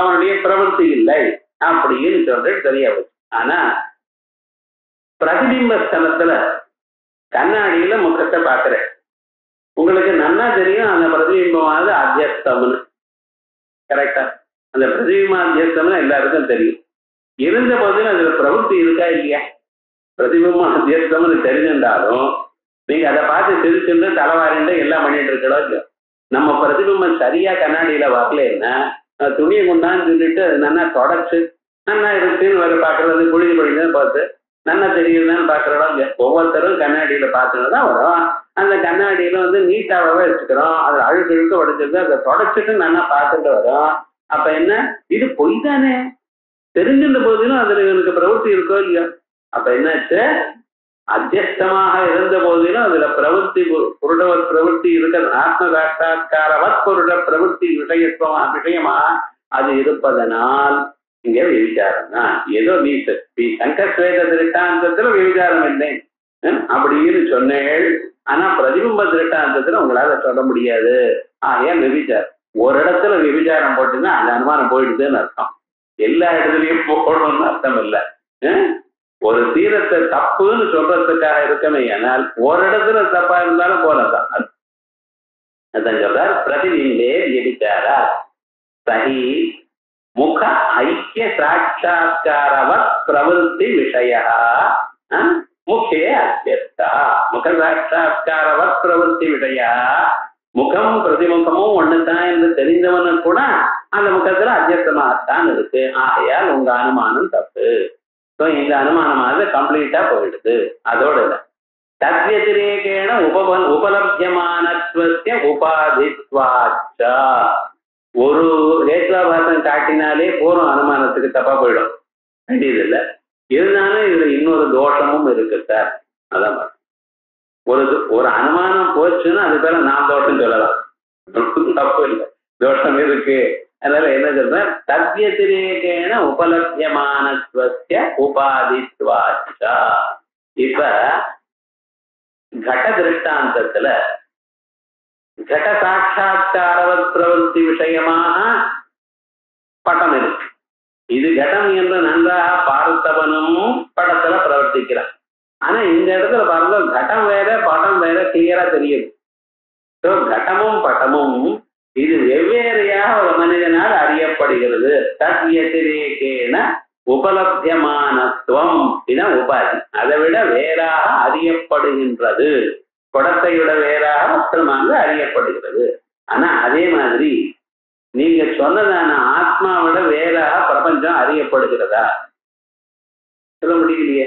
அவனுடைய பிரவருத்தி இல்லை அப்படின்னு சொல்றது சரியா போச்சு. ஆனா பிரதிபிம்ப ஸ்தலத்துல கண்ணாடியில முகத்தை பாக்குறேன், உங்களுக்கு நன்னா தெரியும் அந்த பிரதிபிம்பமானது அத்தியஸ்தம்னு. கரெக்டா? அந்த பிரதிபிம்ப அத்தியஸ்தம்னு எல்லாருக்கும் தெரியும். இருந்த போதும் அதுல பிரவருத்தி இருக்கா இல்லையா? பிரதிபிம்பம் அத்தியஸ்தம்னு தெரிஞ்சிருந்தாலும் நீங்க அதை பார்த்து சிரிச்சுட்டு தலைவாரிண்டு எல்லாம் பண்ணிட்டு இருக்கடோ இல்லையோ. நம்ம பிரதிபிம்பம் சரியா கண்ணாடியில வரலன்னா துணியை கொண்டான்னு சொல்லிட்டு அது நல்லா தொடச்சு நல்லா இருக்குன்னு வர பாக்குறது, புழுதி பொழிஞ்சுன்னு பார்த்து நல்லா தெரியுதுன்னு பாக்குறோம் இல்லையா. ஒவ்வொருத்தரும் கண்ணாடியில பார்த்துதான் வரும். அந்த கண்ணாடியில நீட்டாவே வச்சுக்கிறோம், அது அழுக்கு இழுக்க உடைச்சிருக்கு, அதை தொடச்சிட்டு நல்லா பார்த்துட்டு வரும். அப்ப என்ன, இது பொய் தானே? தெரிஞ்சிருந்த போதிலும் அதுல இவனுக்கு பிரவருத்தி இருக்கோ இல்லையோ. அப்ப என்னாச்சு, அத்தியஸ்தமாக இருந்த போதிலும் அதுல பிரவருத்தி புருடவத் பிரவருத்தி இருக்கிறது. ஆத்ம சாட்சா்காரவத் புருட பிரவருத்தி விஷயமா அது இருப்பதனால் இங்க விவிச்சாரம் தான். ஏதோ சங்கஸ்வேத திருஷ்டாந்தத்துல விவிச்சாரம் இல்லை அப்படின்னு சொன்னேள். ஆனா பிரதிபிம்ப திருஷ்டாந்தத்துல உங்களால சொல்ல முடியாது. ஏன் விவிச்சாரம்? ஒரு இடத்துல விவிச்சாரம் போட்டுன்னா அந்த அனுமானம் போயிடுதுன்னு அர்த்தம். எல்லா இடத்துலயும் போடணும்னு அர்த்தம் இல்லை. ஒரு தீரத்தை தப்புன்னு சொல்றதுக்காக இருக்கமே. ஆனால் ஒரு இடத்துல தப்பா இருந்தாலும் போலதான். அதான் சொல்றார், பிரதிபிம்பே வியபிச்சாரா சஹி முக ஐக்கிய சாட்சா்காரவத் பிரவருத்தி விஷயா முகே அத்தியஸ்தா. முக சாட்சா்காரவத் பிரவருத்தி விஷயா, முகம் பிரதிமுகமும் ஒண்ணுதான் என்று தெரிந்தவனு கூட அந்த முகத்துல அத்தியஸ்தமாகத்தான் இருக்கு. ஆகையால் உங்க அனுமானம் தப்பு. இந்த அனுமானமானது கம்ப்ளீட்டா போயிடுது. அதோட தத்வதிரேகேன உபலப்தியமானத்வஸ்ய உபாதித்வாச்ச. ஒரு ஹேத்வாபாசம் காட்டினாலே போறோம், அனுமானத்துக்கு தப்பா போயிடும், வேண்டியது இல்லை. இருந்தாலும் இதுல இன்னொரு தோஷமும் இருக்கு சார். அதான் ஒரு அனுமானம் போச்சுன்னா அது பேர நான் தோஷம் சொல்லலாம், தப்பு இல்லை, தோஷம் இருக்கு. அதனால என்ன சொல்ற, தத்வதிரேகேன உபலப்தியமானத்வஸ்ய உபாதித்வாச்ச. இப்ப கட திருஷ்டாந்தத்துல கட சாட்சா்காரவத் பிரவருத்தி விஷயமாக பட்டம் இருக்கு. இது கடம் என்று நன்றாக பார்த்தவனும் படத்துல பிரவர்த்திக்கிறான். ஆனா இந்த இடத்துல பாருங்க, கடம் வேற படம் வேற கிளியரா தெரியுது. கடமும் பட்டமும் இது வெவ்வேறையாக ஒரு மனிதனால் அறியப்படுகிறது. தத்வதிரேகேன உபலப்தியமானத்துவம் இதான் உபாதி. அதை விட வேறாக அறியப்படுகின்றது. குடத்தை விட வேறாக வஸ்திரமாக அறியப்படுகிறது. ஆனா அதே மாதிரி நீங்க சொன்னதான ஆத்மாவிட வேறாக பிரபஞ்சம் அறியப்படுகிறதா? சொல்ல முடியலையே.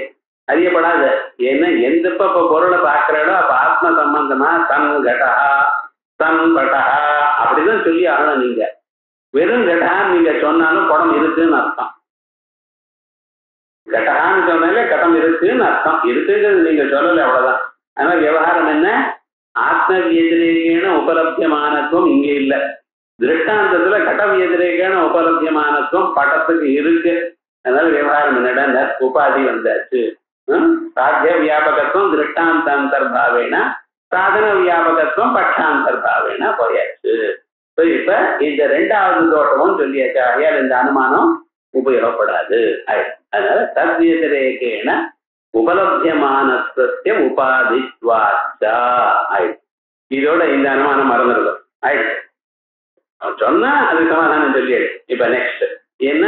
அறியப்படாது. ஏன்னா எந்தப்ப இப்ப பொருளை பார்க்கிறோடோ அப்ப ஆத்ம சம்பந்தமா தன் கடா தன் பட்டா அப்படிதான் சொல்லி ஆகணும். நீங்க வெறும் கடா நீங்க சொன்னாலும் குடம் இருக்குன்னு அர்த்தம். கடகான்னு சொன்னாலே கடம் இருக்குன்னு அர்த்தம். இருக்குங்கிறது நீங்க சொல்லலை, அவ்வளவுதான். ஆனா விவகாரம் என்ன? ஆத்ம வியதிரேகேன உபலப்தியமானத்துவம் இங்க இல்ல. திருஷ்டாந்தத்துல கட வியதிரேகேன உபலப்தியமானத்துவம் படத்துக்கு இருக்கு. அதனால விவகாரம் என்னடா உபாதி வந்தாச்சு. சாத்திய வியாபகத்துவம் திருஷ்டாந்தர்பாவேன, சாதன வியாபகத்துவம் பட்சாந்தர்பாவேன போயாச்சு. இப்ப இந்த ரெண்டாவது தோட்டமும் சொல்லியாச்சு. ஆகையால் இந்த அனுமானம் உபயோகப்படாது. அதனால தத்வியதிரேகேன உபலப்தியமானஸ்ய உபாதித்வாச்சா ஆயிடுச்சு. இதோட இந்த அனுமானம் மறந்துடுது ஆயிடுச்சு. சொன்னா அது சமாதானம் சொல்லியாச்சு. இப்ப நெக்ஸ்ட் என்ன,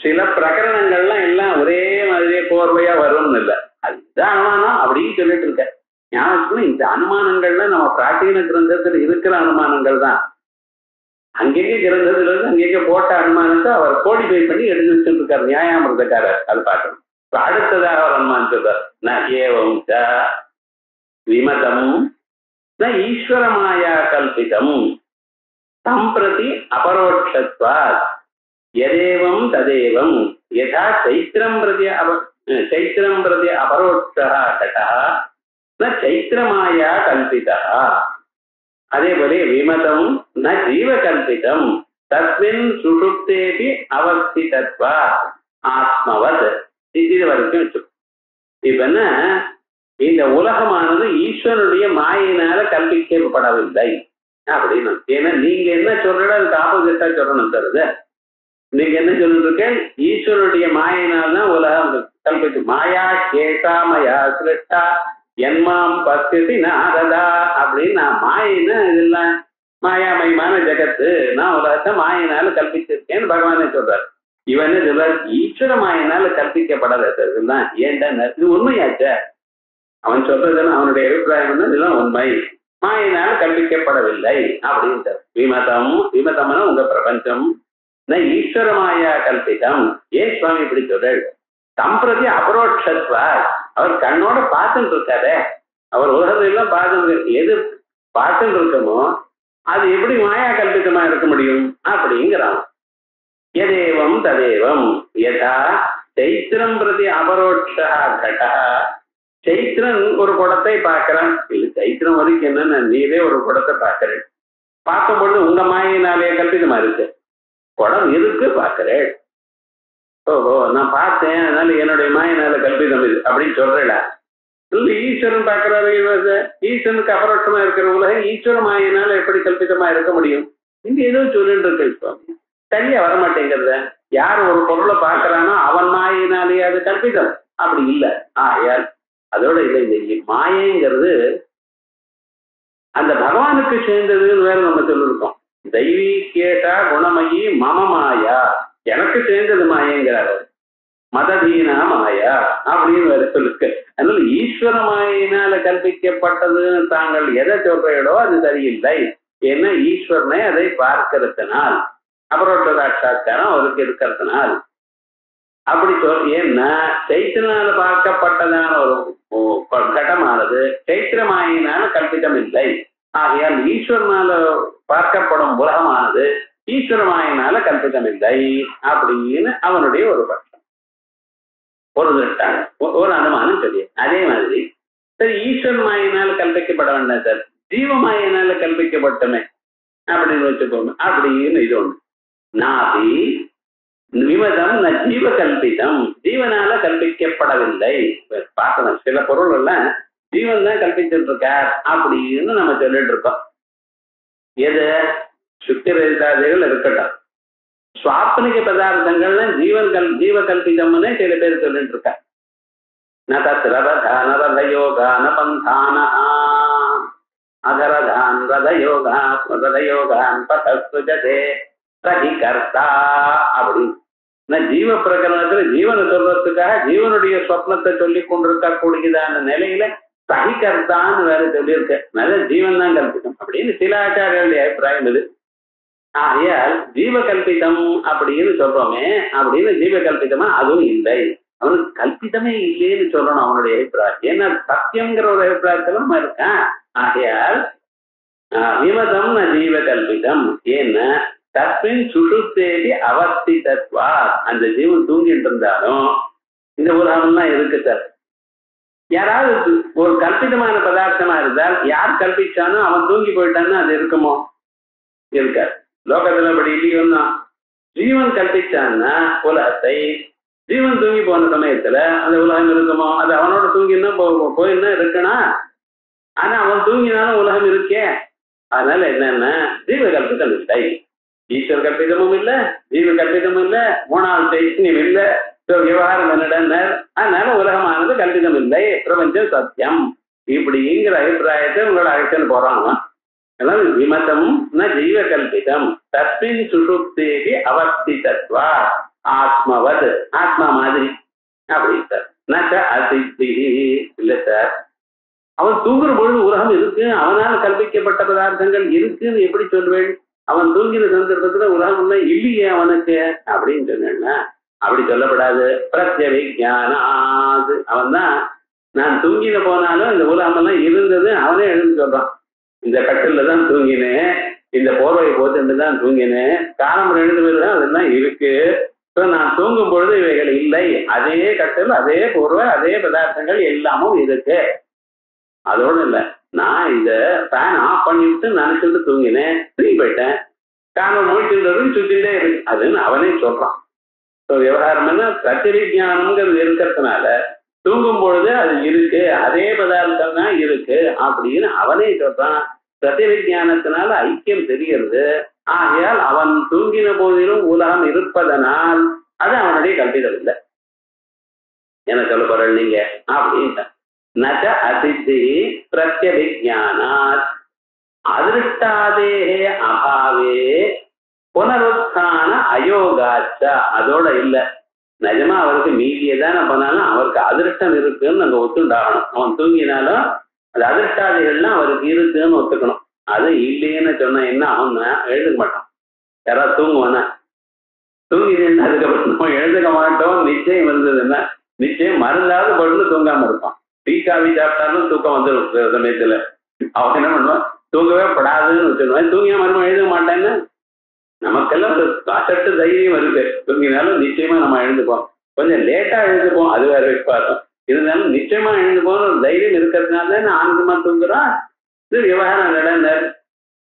சில பிரகரணங்கள்லாம் எல்லாம் ஒரே மாதிரியே கோர்வையா வரும்னு இல்லை. அதுதான் அனுமானம் அப்படின்னு சொல்லிட்டு இருக்க. ஞாபகம், இந்த அனுமானங்கள்ல நம்ம பிராச்சீன கிரந்தத்துல இருக்கிற அனுமானங்கள் தான். அங்கேயே கிரந்தத்துல இருந்து அங்கேயே போட்ட அனுமானத்தை அவர் கோடிஃபை பண்ணி எடுத்து வச்சுட்டு இருக்காரு நியாயாமிருதக்காரர். அது பார்க்கணும். அடுத்ததாக அவர் அனுமானம் சொல்றார், ந ஏவம் ச விமதம் ந ஈஸ்வரமாயா கல்பிதம் சம்பிரதி அபரோட்சத்வாத் யதேவம் ததேவம் யதா சைத்திரம் பிரதி அபரோட்சः கடः ந சைத்திரமாயா கல்பிதः. அதே போல விமதம் ந ஜீவகல்பிதம் தஸ்மின் சுஷுப்தேபி அவஸ்திதத்வாத் ஆத்மவத். இது வரைக்கும் வச்சு. இப்ப என்ன, இந்த உலகமானது ஈஸ்வரனுடைய மாயினால கல்பிக்கப்படவில்லை அப்படின்னு. ஏன்னா நீங்க என்ன சொல்றோட அதுக்கு ஆப்போசிட்டா சொல்லணும் தருது. நீங்க என்ன சொல்லிருக்க, ஈஸ்வரனுடைய மாயினால் தான் உலகம் கல்பித்து. மாயா கேசா மயா சிருஷ்டா என்மாம் பஸ்தி நாரதா அப்படின்னு. நான் மாயின்னு இதெல்லாம் மாயாமயமான ஜெகத்து, நான் உலகத்தை மாயினால கல்பிச்சிருக்கேன்னு பகவானே சொல்றாரு. இவன் சொல்றாரு ஈஸ்வர மாயினால கல்பிக்கப்படாதான். ஏன்டா இது உண்மையாச்ச, அவன் சொல்றதுன்னு அவனுடைய அபிப்பிராயம் இதெல்லாம் உண்மை, மாயினால கல்பிக்கப்படவில்லை அப்படின்ட்டு. விமதம்னா உங்க பிரபஞ்சம் ஈஸ்வர மாயா கல்பிதம். ஏன் சுவாமி இப்படி சொல்றாரு? சம்பிரதி அபரோட்சத்வா, அவர் கண்ணோட பார்த்துட்டு இருக்காரு. அவர் உலகத்தை எல்லாம் பார்த்து எது பார்த்துட்டு இருக்கமோ அது எப்படி மாயா கல்பிதமா இருக்க முடியும் அப்படிங்கிறான். யதேவம் ததேவம் யதா சைத்திரம் பிரதி அபரோட்சா கடா. சைத்திரன் ஒரு குடத்தை பார்க்கிறான். இது சைத்திரம் வரைக்கும் என்னன்னு நீரே ஒரு குடத்தை பார்க்கிறேன். பார்க்கும்பொழுது உங்க மாயினாலே கல்பிதமா இருக்கு. குடம் இருக்கு பார்க்கிறேன். ஓஹோ நான் பார்த்தேன் அதனால என்னுடைய மாயினால கல்பிதம் இது அப்படின்னு சொல்றேடா. இல்லை ஈஸ்வரன் பார்க்கிறாரு. ஈஸ்வரனுக்கு அபரோட்சமா இருக்கிற உலகம் ஈஸ்வர மாயினால எப்படி கல்பிதமா இருக்க முடியும்? இங்க ஏதோ சொல்லிட்டு இருக்கு சுவாமி. சரியா வரமாட்டேங்கிறத. யார் ஒரு பொருளை பார்க்கறானோ அவன் மாயினாலேயே அது கல்பிதம் அப்படி இல்லை. ஆயால் அதோட இல்லை, இந்த மாயங்கிறது அந்த பகவானுக்கு சேர்ந்ததுன்னு வேற நம்ம சொல்லிருக்கோம். தெய்வீ கேட்டா குணமயி மம மாயா, எனக்கு சேர்ந்தது மாயங்கிறார். மததீனா மாயா அப்படின்னு வேற சொல்லிருக்கு. அதனால ஈஸ்வர மாயினால கல்பிக்கப்பட்டதுன்னு தாங்கள் எதை சொல்றீங்களோ அது சரியில்லை. ஏன்னா ஈஸ்வரனை அதை பார்க்கிறதுனால் அபரோட்ச சாட்சாத்காரம் அவருக்கு இருக்கிறதுனால் அப்படி ஏன்னா சைத்திரனால பார்க்கப்பட்டதான ஒரு கடமானது சைத்திரமாயினால கல்பிதம் இல்லை. ஆகையால் ஈஸ்வரனால பார்க்கப்படும் உலகமானது ஈஸ்வரமாயினால கல்பிதம் இல்லை அப்படின்னு அவனுடைய ஒரு பட்சம், ஒரு திருஷ்டாங்க, ஒரு அனுமானம் தெரியும். அதே மாதிரி சரி ஈஸ்வர மாயினால் கல்பிக்கப்பட வேண்டாம் சார், ஜீவமாயினால கல்பிக்கப்பட்டமே அப்படின்னு வச்சுக்கோங்க அப்படின்னு இது ஒண்ணு. நாபி விமதம் ந ஜீவ கல்பிதம், ஜீவனால கல்பிக்கப்படவில்லை. பார்க்கணும் சில பொருள் எல்லாம் ஜீவன் தான் கல்பிச்சுட்டு இருக்கார் அப்படின்னு நம்ம சொல்லிட்டு இருக்கோம். எது சுத்திரதாதிகள் இருக்கட்டும், சுவாப்னிக பதார்த்தங்கள்லாம் ஜீவ கல்பிதம்னே சில பேர் சொல்லிட்டு இருக்கார். நதத்ரதான் ரதயோகான பந்தானா அதரதான் ரதயோகான் பதஸ்துஜதே ரஹி கர்த்தா அப்படின்னு. ஜீவ பிரகரணத்துல ஜீவனை சொல்றதுக்காக ஜீவனுடைய சொப்னத்தை சொல்லி கொண்டிருக்கக்கூடியதான நிலையில சகி கர்த்தான்னு வேற சொல்லியிருக்க. நல்ல ஜீவன் தான் கல்பிதம் அப்படின்னு சில ஆச்சாரியர்களுடைய அபிப்பிராயம் இது. ஆகையால் ஜீவ கல்பிதம் அப்படின்னு சொல்றோமே அப்படின்னு ஜீவ கல்பிதமா அதுவும் இல்லை அவனுக்கு கல்பிதமே இல்லைன்னு சொல்லணும் அவனுடைய அபிப்பிராயம். ஏன்னா சத்தியம்ங்கிற ஒரு அபிப்பிராயத்துல நம்ம இருக்கான். ஆகையால் விமதம் ந ஜீவ கல்பிதம். ஏன்னா தப்பின் சுஷுப்தேதி அவஸ்திதத்வா, அந்த ஜீவன் தூங்கிட்டு இருந்தாலும் இந்த உலகம்லாம் இருக்கு சார். யாராவது ஒரு கல்பிதமான பதார்த்தமா இருந்தால் யார் கல்பிச்சானோ அவன் தூங்கி போயிட்டான்னு அது இருக்குமோ? இருக்காது. லோகத்துல படி இல்லையும் தான். ஜீவன் கல்பிச்சான்னா உலகத்தை, ஜீவன் தூங்கி போன சமயத்துல அந்த உலகம் இருக்குமோ? அது அவனோட தூங்கினா போயின்னா இருக்கனா? ஆனா அவன் தூங்கினாலும் உலகம் இருக்கே. அதனால என்னன்னா ஜீவ கல்பிதம் இல்லை, ஈஸ்வர கல்பிதமும் இல்லை, ஜீவ கல்பிதமும் இல்லை, மூணாவது சைத்தன்யம் இல்லை, விவகாரம் என்னடனர். அதனால உலகமானது கல்பிதம் இல்லை, பிரபஞ்சம் சத்தியம் இப்படிங்கிற அபிப்பிராயத்தை உங்களோட அழைச்சல் போறாங்க. அதனால விமதம் ந ஜீவ கல்பிதம் தஸ்மின் சுஷுப்தேகி அவஸ்திதத்வா ஆத்மவத், ஆத்மா மாதிரி அப்படின்னு சார். நச்ச அசித்தி இல்லை சார். அவன் தூங்குற பொழுது உலகம் இருக்கு, அவனால கல்பிக்கப்பட்ட பதார்த்தங்கள் இருக்குன்னு எப்படி சொல்வேன்? அவன் தூங்கின சந்தர்ப்பத்துல உலகம் உள்ள இல்லையே அவனுக்கு அப்படின்னு சொன்னா அப்படி சொல்லப்படாது. பிரத்யவிஜானாது, அவன் தான் நான் தூங்கின போனாலும் இந்த உலகம் எல்லாம் இருந்தது அவனே எழுந்து சொல்றான். இந்த கட்டில தான் தூங்கினேன், இந்த போர்வையை போட்டு தான் தூங்கினேன், காலம் 2 பேர் தான் அதெல்லாம் இருக்கு. நான் தூங்கும் பொழுது இவைகள் இல்லை, அதே கட்டில், அதே போர்வை, அதே பதார்த்தங்கள் எல்லாமும் இருக்கு. அதோட இல்ல, நான் இத ஃபேன் ஆஃப் பண்ணிவிட்டு நினைச்சிட்டு தூங்கினேன், தூங்கி போயிட்டேன், காரணம் மூழ்கின்றது சுத்திட்டே இருக்கு அதுன்னு அவனே சொல்றான். விவகாரம் என்ன, பிரத்யவிஜானம்ங்கிறது இருக்கிறதுனால தூங்கும் பொழுது அது இருக்கு, அதே பதார்த்தம் தான் இருக்கு அப்படின்னு அவனே சொல்றான். பிரத்யவிஜானத்தினால ஐக்கியம் தெரிகிறது. ஆகையால் அவன் தூங்கின போதிலும் உலகம் இருப்பதனால் அது அவனுடைய கல்பிதம் இல்லை. என்ன சொல்ல போற நீங்க அப்படின்ட்ட. நச்ச அசித்தி பிரத்யவிஜானாத் அதிருஷ்டாதேஹே அபாவே புனருத்தான அயோகாச்ச. அதோட இல்ல, நிஜமா அவருக்கு மீதியை தானே பண்ணாலும் அவருக்கு அதிருஷ்டம் இருக்குன்னு அங்க ஒத்துண்டாகணும். அவன் தூங்கினாலும் அது அதிருஷ்டாதிகள்லாம் அவருக்கு இருக்குன்னு ஒத்துக்கணும். அது இல்லைன்னு சொன்னா என்ன ஆகும்னா எழுதுக்க மாட்டான். யாராவது தூங்குவானா? தூங்கினேன்னு அதுக்கப்புறம் எழுதுக்க மாட்டோம். நிச்சயம் இருந்ததுன்னா நிச்சயம் மருந்தாவது பொருள் தூங்காம இருப்பான். டீ காவி சாப்பிட்டாலும் தூக்கம் வந்துடும் சமயத்துல. அவன் என்ன பண்ணுவான், தூங்கவே படாதுன்னு வச்சுருவான். தூங்கினா மருமம் எழுத மாட்டேன்னு நமக்கெல்லாம் ஒரு காசட்டு தைரியம் இருக்கு. தூங்கினாலும் நிச்சயமா நம்ம எழுந்துப்போம். கொஞ்சம் லேட்டா எழுந்துப்போம், அது வேற வைப்பாரும். இருந்தாலும் நிச்சயமா எழுந்துப்போம் ஒரு தைரியம் இருக்கிறதுனால நான் ஆனந்தமா தூங்குறான். இது விவகாரம் நடந்தார்.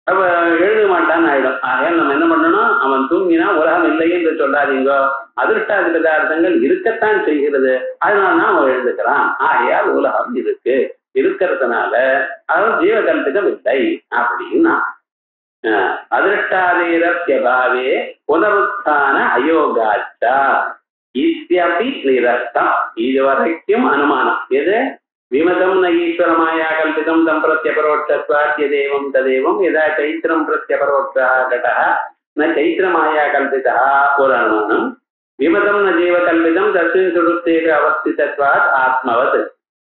அப்ப எழுத மாட்டான்னு ஆயிடும். ஆகையால் நம்ம என்ன பண்ணணும், அவன் தூங்கினா உலகம் இல்லை என்று சொல்லாதீங்க, அதிர்ஷ்டாதி பதார்த்தங்கள் இருக்கத்தான் செய்கிறது, அதனாலதான் அவன் எழுந்துக்கிறான். ஆகையால் உலகம் இருக்கு, இருக்கிறதுனால அதாவது ஜீவகல்பிதம் இல்லை அப்படின்னா அதிருஷ்டாதீரத்யபாவே புனருத்தான அயோகாச்சா இத்யபி நிரஸ்தம். இதுவரைக்கும் அனுமானம். எது? விமதம் ந ஈஸ்வரமாயா கல்பிதம் தம் பிரத்யபரோட்சத்வாத்யதேவம் ததேவம் யதா சைத்திரம் பிரத்யபரோட்சா கடः ந சைத்திரமாயா கல்பிதா ஒரு அனுமானம். விமதம் ந ஜீவ கல்பிதம் தஸ்மின் சுடுப்தேக அவஸ்திதத்வாத் ஆத்மவத்.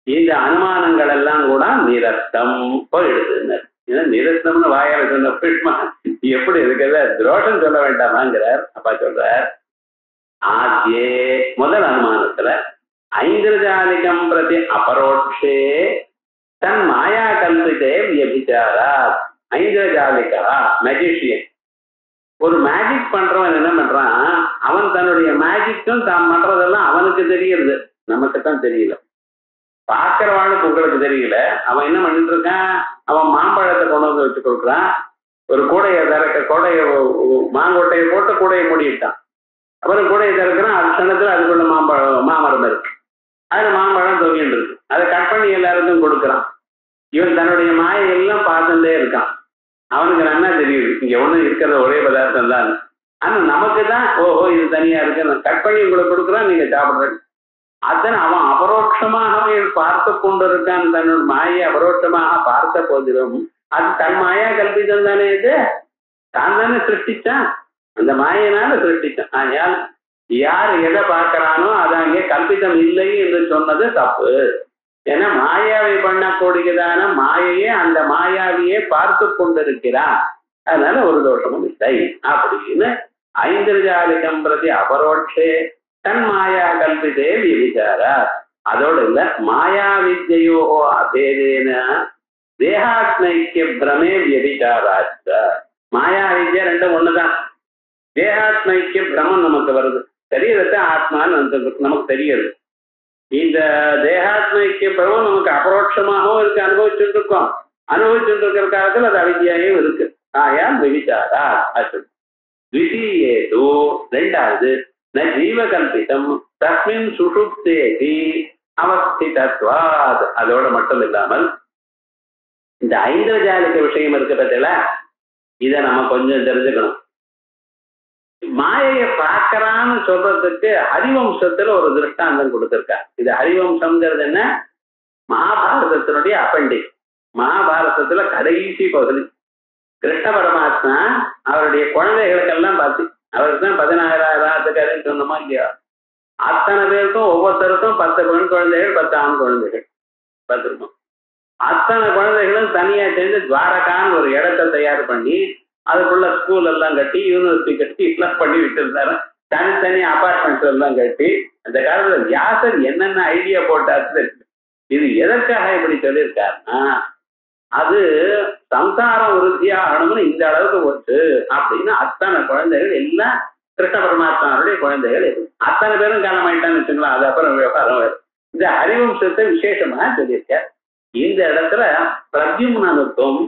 இந்த அனுமானங்கள் எல்லாம் கூட நிரஸ்தம் போயிடுது. ஏன்னா நிரஸ்தம்னு வாயால சொன்ன எப்படி இருக்கிறத துரோஷம் சொல்ல வேண்டாமாங்கிறார். அப்பா சொல்றார், ஆத்யே முதல் அனுமானத்துல ஐந்திரஜாலிகம் பிரதி அபரோட்சே தன் மாயா கல்பிதே வியபிச்சாரா. ஐந்திரஜாலிகா மேஜிஷியன், ஒரு மேஜிக் பண்றவன் என்ன பண்றான், அவன் தன்னுடைய மேஜிக்கும் தான் பண்றதெல்லாம் அவனுக்கு தெரியுது, நமக்கு தான் தெரியல. பார்க்கிறவாளுக்கு உங்களுக்கு தெரியல. அவன் என்ன பண்ணிட்டு இருக்கான், அவன் மாம்பழத்தை கொண்டு வந்து வச்சு கொடுக்குறான். ஒரு கூடையை கூடையை மாங்கொட்டையை போட்டு கூடையை மூடிட்டான். அப்புறம் கூடையை திறக்கிறான். அது சனத்துல அதுக்குள்ள மாமரம் இருக்கு, அதுல மாம்பழம் தொங்கிட்டு இருக்கு. அதை கட் பண்ணி எல்லாருக்கும் கொடுக்குறான். இவன் தன்னுடைய மாயெல்லாம் பார்த்துட்டே இருக்கான். அவனுக்கு நல்லா தெரியுது இங்க ஒண்ணு இருக்கிற ஒரே பதார்த்தம் தான். ஆனா நமக்கு தான் ஓஹோ இது தனியா இருக்கு, கட் பண்ணி உங்களுக்கு கொடுக்குறான், நீங்க சாப்பிடுறேன். அதன் அவன் அபரோட்சமாகவே பார்த்து கொண்டிருக்கான். தன்னோட மாயை அபரோட்சமாக பார்த்த போதிலும் அது தன் மாயா கல்பிதம் தானே, இது தான் தானே சிருஷ்டிச்சான், அந்த மாயினால சிருஷ்டிச்சான். ஆனால் யார் எதை பார்க்கிறானோ அது அங்கே கல்பிதம் இல்லை என்று சொன்னது தப்பு. ஏன்னா மாயாவை பண்ணக்கூடியதான மாயையே அந்த மாயாவையே பார்த்து கொண்டிருக்கிறான். அதனால ஒரு தோஷமும் இல்லை அப்படின்னு ஐந்திரஜாலிகம் பிரதி அபரோட்சே தன் மாயா கல்பிதே விவிச்சாரா. அதோடு இல்ல, மாயா வித்யோ அபேதேன தேகாத்மைக்கிய பிரமே வியபிச்சாராச்ச. மாயா வித்யா ரெண்டும் ஒண்ணுதான். தேகாத்மைக்கிய பிரமம் நமக்கு வருது, சரீரத்தை ஆத்மான்னு நமக்கு தெரியுது. இந்த தேகாத்மைக்கிய பிரமம் நமக்கு அபரோட்சமாகவும் இருக்கு, அனுபவிச்சுட்டு இருக்கோம். அனுபவிச்சுட்டு இருக்கிற காலத்தில் அது அவித்யாயும் இருக்கு. ஆயா விவிச்சாரா அச்சு. த்விதீயேது ரெண்டாவது, ந ஜீவகல்பிதம் தஸ்மின் சுஷுப்தேதி அவஸ்திதத்வாத். அதோட மட்டும் இல்லாமல் இந்த ஐந்திரஜாலிக விஷயம் இருக்கு பத்தில, இதை நம்ம கொஞ்சம் தெரிஞ்சுக்கணும். மாயையை பார்க்கறான்னு சொல்றதுக்கு ஹரிவம்சத்துல ஒரு திருஷ்டாந்தம் கொடுத்திருக்கா. இது ஹரிவம்சம்ங்கிறது என்ன, மகாபாரதத்தினுடைய அப்பெண்டிக்ஸ். மகாபாரதத்துல கடைசி பகுதி. கிருஷ்ண பரமாத்மா அவருடைய குழந்தைகளுக்கெல்லாம் பார்த்து, அவருக்கு தான் 16,000 சொன்னோமா இல்லையா, அத்தனை பேருக்கும் ஒவ்வொருத்தருக்கும் 10 பெண் குழந்தைகள், 10 ஆண் குழந்தைகள் பார்த்துருக்கோம். அத்தனை குழந்தைகளும் தனியா சேர்ந்து துவாரகான்னு ஒரு இடத்தை தயார் பண்ணி அதுக்குள்ள ஸ்கூல் எல்லாம் கட்டி யூனிவர்சிட்டி கட்டி எல்லாம் பண்ணி விட்டுருந்தாரு. தனித்தனி அபார்ட்மெண்ட்ஸ் எல்லாம் கட்டி. அந்த காலத்துல வியாசர் என்னென்ன ஐடியா போட்டாரு, இது எதற்காக இப்படி சொல்லியிருக்காருன்னா, அது சம்சாரம் உறுதியா ஆகணும்னு இந்த அளவுக்கு போச்சு அப்படின்னு அத்தனை குழந்தைகள் எல்லாம் கிருஷ்ண பரமாத்மாவுடைய குழந்தைகள் அத்தனை பேரும் காலமாயிட்டான்னு வச்சுங்களா. அது அப்புறம் விவகாரம் வரும். இந்த ஹரிவம்சத்தை விசேஷமாக சொல்லியிருக்கார். இந்த இடத்துல பிரத்யும்னனுக்கும்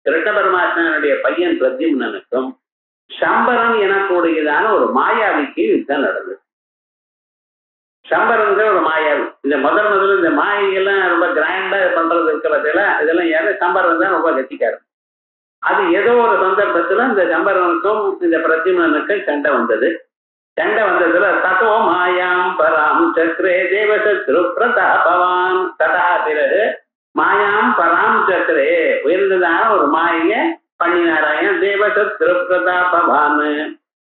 கிருஷ்ண பரமாத்மாவுடைய பையன் பிரத்யும்னனுக்கும் சம்பரன் எனக்கூடியதான ஒரு மாயாவிக்கு யுத்தம் நடந்தது. சம்பரன் ஒரு மாயாவி. இந்த முதல்ல இந்த மாயைகள்லாம் ரொம்ப கிராண்டா பண்றது இருக்கிறதுல இதெல்லாம் யாரு, சம்பரன் தான் ரொம்ப கட்டிக்காரு. அது ஏதோ ஒரு சந்தர்ப்பத்துல இந்த சம்பரனுக்கும் இந்த பிரத்யும்னனுக்கும் சண்டை வந்தது. சண்டை வந்ததுல ததோ மாயாம் பராம் சக்ரே தேவசத்ரு பிரதாபவான். ததா பிறகு மாயாம் பராம் சக்கரே உயர்ந்ததான ஒரு மாயை பண்ணினாராயன். தேவசத்ரு பிரதாபவான்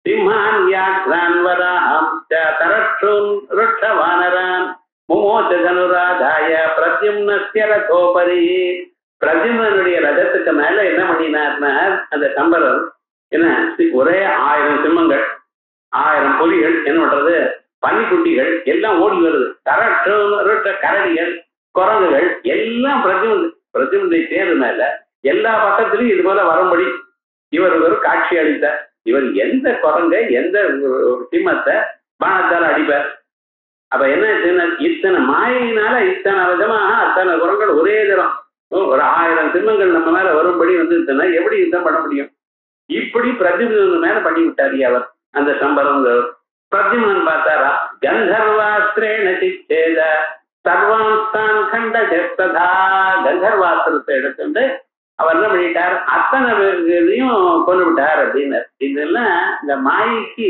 சிம்ஹான் வியாக்ரான் வராஹம் தரட்சூன் ருட்சவானரான் முமோச்ச தனுராதாய பிரத்யும்னஸ்ய ரதோபரி. பிரத்யும்னனுடைய ரதத்துக்கு மேல என்ன பண்ணினார்னா, அந்த சம்பரர் என்ன ஒரே 1000 சிம்மங்கள் 1000 புலிகள் என்ன பண்றது, பன்னிக்குட்டிகள் எல்லாம் ஓடி வருது. தரட்சூன் கரடிகள் குரங்குகள் எல்லாம் பிரத்யும்னுடைய தேர் மேல எல்லா பக்கத்திலையும் இது போல வரும்படி இவர் ஒரு காட்சி அளித்தார். இவர் எந்த குரங்கை எந்த சிம்மத்தை பானத்தால் அடிப்பார். அப்ப என்ன, இத்தனை மாயினால இத்தனை விதமாக அத்தனை குரங்கள் ஒரே தரம் ஒரு 1000 சிம்மங்கள் நம்ம மேல வரும்படி வந்து எப்படி யுத்தம் பண்ண முடியும்? இப்படி பிரத்யும்னன் மேல பண்ணி விட்டாரு அவர் அந்த சம்பரம். பிரத்யும்னன் பார்த்தாரா, கந்தர்வாஸ்திரேண சிச்சேத சர்வான்ஸ்தான் கண்ட ஜெஸ்ததா. கந்தர்வாஸ்திரத்தை எடுத்துட்டு அவர் என்ன பண்ணிட்டார், அத்தனை பேர்களையும் கொண்டு விட்டார் அப்படின்னு. இதெல்லாம் இந்த மாயைக்கு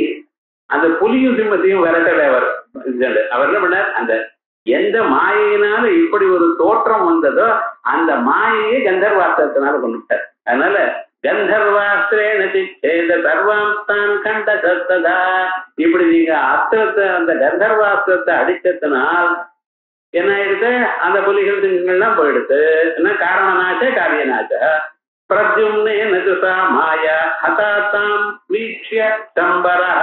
அந்த புலியும் சிம்மத்தையும் விரட்டலை அவர். அவர் என்ன பண்ணார், அந்த எந்த மாயினால இப்படி ஒரு தோற்றம் வந்ததோ அந்த மாயையை கந்தர்வாஸ்திரத்தினால கொண்டு விட்டார். அதனால கந்தர்வாஸ்திரேண சிச்சேத சர்வான்ஸ்தான் கண்ட ஜெஸ்ததா. இப்படி நீங்க அஸ்திரத்தை அந்த கந்தர்வாஸ்திரத்தை அடிச்சதுனால் என்ன ஆயிடுது, அந்த புலிகள் சிங்கங்கள்லாம் போயிடுது. என்ன காரணனாச்ச காரியனாச்ச. பிரத்யும்னே நதுசா மாயா ஹதாத்தாம் வீக்ஷ்ய சம்பரா.